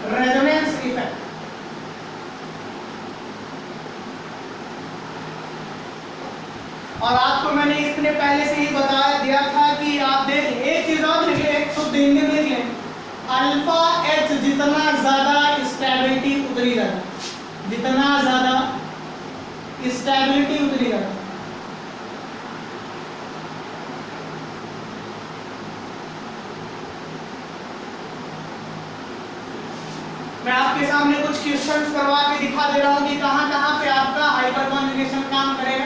resonance effect. और आपको मैंने इतने पहले से ही बताया दिया था कि आप देख एक चीज और लिख लें, शुद्ध हिंदी में लिख लें, अल्फा एच जितना ज्यादा स्टेबिलिटी उतनी ज्यादा, जितना ज्यादा स्टेबिलिटी उतनी ज्यादा। मैं आपके सामने कुछ क्वेश्चंस करवा के दिखा दे रहा हूं कि कहां कहां पे आपका हाइपर कॉन्जुगेशन काम करेगा।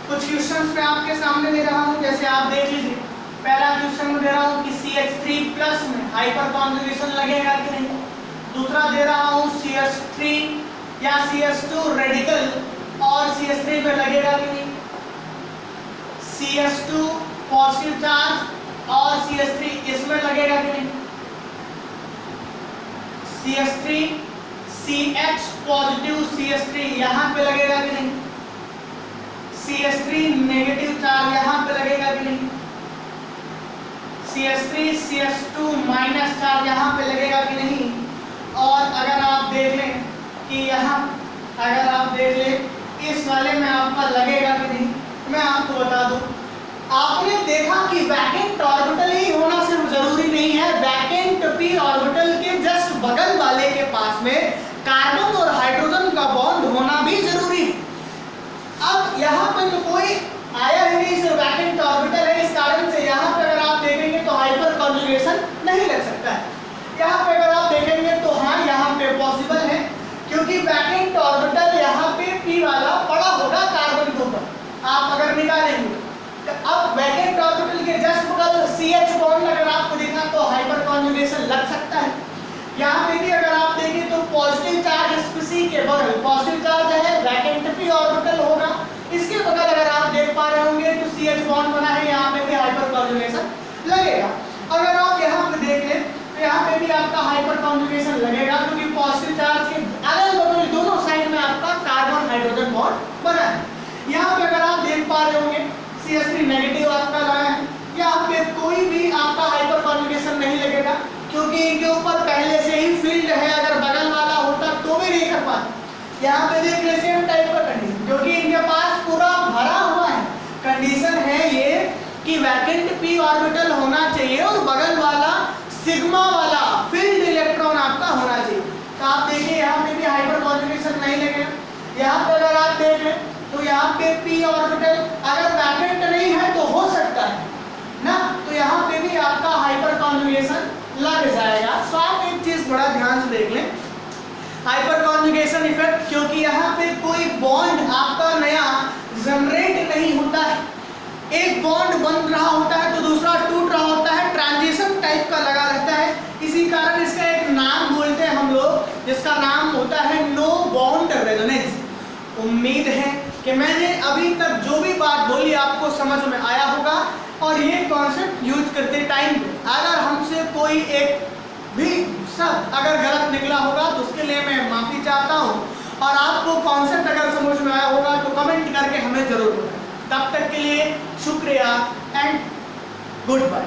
कुछ क्वेश्चंस मैं आपके सामने दे रहा हूं, जैसे आप देख लीजिए। पहला क्वेश्चन में दे रहा हूं कि CH3+ में हाइपर कॉन्जुगेशन लगेगा कि नहीं। दूसरा दे रहा हूं CH3 या CH2 रेडिकल और CH3 में लगेगा कि नहीं। CH2 पॉजिटिव चार्ज और CH3 इसमें लगेगा कि नहीं। CH3 CH पॉजिटिव CH3 यहाँ पे लगेगा कि नहीं। CH3 नेगेटिव चार्ज यहाँ पे लगेगा कि नहीं। CH3 CH2 माइनस चार्ज यहाँ पे लगेगा कि नहीं। और अगर आप देख लें कि यहाँ अगर आप देख लें इस वाले में आपका लगेगा कि नहीं। मैं आपको बता दूं, आपने देखा कि वैकेंट ऑर्बिटल ही होना सिर्फ जरूरी नहीं है, वैकेंट p ऑर्बिटल के जस्ट बगल वाले के पास में कार्बन और हाइड्रोजन का बॉन्ड होना भी जरूरी है। अब यहाँ पे तो कोई आया ही नहीं, सिर्फ वैकेंट ऑर्बिटल है, इस कारण से यहाँ पे अगर आप देखेंगे तो हाइपर कॉन्जुगेशन नहीं लग सकता है। यहाँ पे अगर आप देखेंगे तो हाँ यहाँ पे पॉसिबल है, क्योंकि वैकेंट ऑर्बिटल यहाँ पे p वाला पड़ा होगा कार्बन के ऊपर, आप अगर निकालेंगे। अब वैकेंट ऑर्बिटल के जस्ट बगल CH बॉन्ड अगर आपको दिखा तो हाइपर कॉन्जुगेशन लग सकता है। यहाँ पे भी अगर आप देखें तो पॉजिटिव चार्ज स्पीसी के बगल पॉजिटिव चार्ज है, वैकेंट p ऑर्बिटल होगा, इसके बगल अगर आप देख पा रहे होंगे तो CH बॉन्ड बना है, यहाँ पे भी हाइपर कॉन्जुगेशन लगेगा। अगर आप यहाँ पे देख लें तो यहाँ पे भी आपका हाइपर कॉन्जुगेशन लगेगा, क्योंकि पॉजिटिव चार्ज के अगल बगल दोनों साइड में आपका कार्बन हाइड्रोजन बॉन्ड बना है। यहाँ पे अगर आप देख पा रहे होंगे CH3 नेगेटिव आपका लगा है, यहाँ पे कोई भी आपका हाइपर कॉन्जुगेशन नहीं लगेगा, क्योंकि इनके ऊपर पहले से ही फील्ड है, अगर बगल वाला होता तो भी नहीं कर पाते। यहाँ पे देख ले सेम टाइप का कंडीशन, क्योंकि इनके पास पूरा भरा हुआ है। कंडीशन है ये कि वैकेंट p ऑर्बिटल होना चाहिए और बगल वाला सिग्मा वाला फील्ड इलेक्ट्रॉन आपका होना चाहिए। तो आप देखिए यहाँ पे भी हाइपर कॉन्जुगेशन नहीं लगेगा। यहाँ पे अगर आप देख लें तो यहाँ पे p ऑर्बिटल अगर वैकेंट नहीं है तो हो सकता है ना, तो यहाँ पे भी आपका हाइपर कॉन्जुगेशन लग जाएगा। तो आप एक चीज बड़ा ध्यान से देख लें, हाइपर कॉन्जुगेशन इफेक्ट, क्योंकि यहाँ पे कोई बॉन्ड आपका नया जनरेट नहीं होता है, एक बॉन्ड बन रहा होता है तो दूसरा टूट रहा होता है, ट्रांजिशन टाइप का लगा रहता है। इसी कारण इसका एक नाम बोलते हैं हम लोग, जिसका नाम होता है नो बॉन्ड रेजोनेंस। उम्मीद है कि मैंने अभी तक जो भी बात बोली आपको समझ में आया होगा, और ये कॉन्सेप्ट यूज करते टाइम अगर हमसे कोई एक भी शब्द अगर गलत निकला होगा तो उसके लिए मैं माफ़ी चाहता हूँ। और आपको कॉन्सेप्ट अगर समझ में आया होगा तो कमेंट करके हमें ज़रूर बताएं। तब तक के लिए शुक्रिया एंड गुड बाय।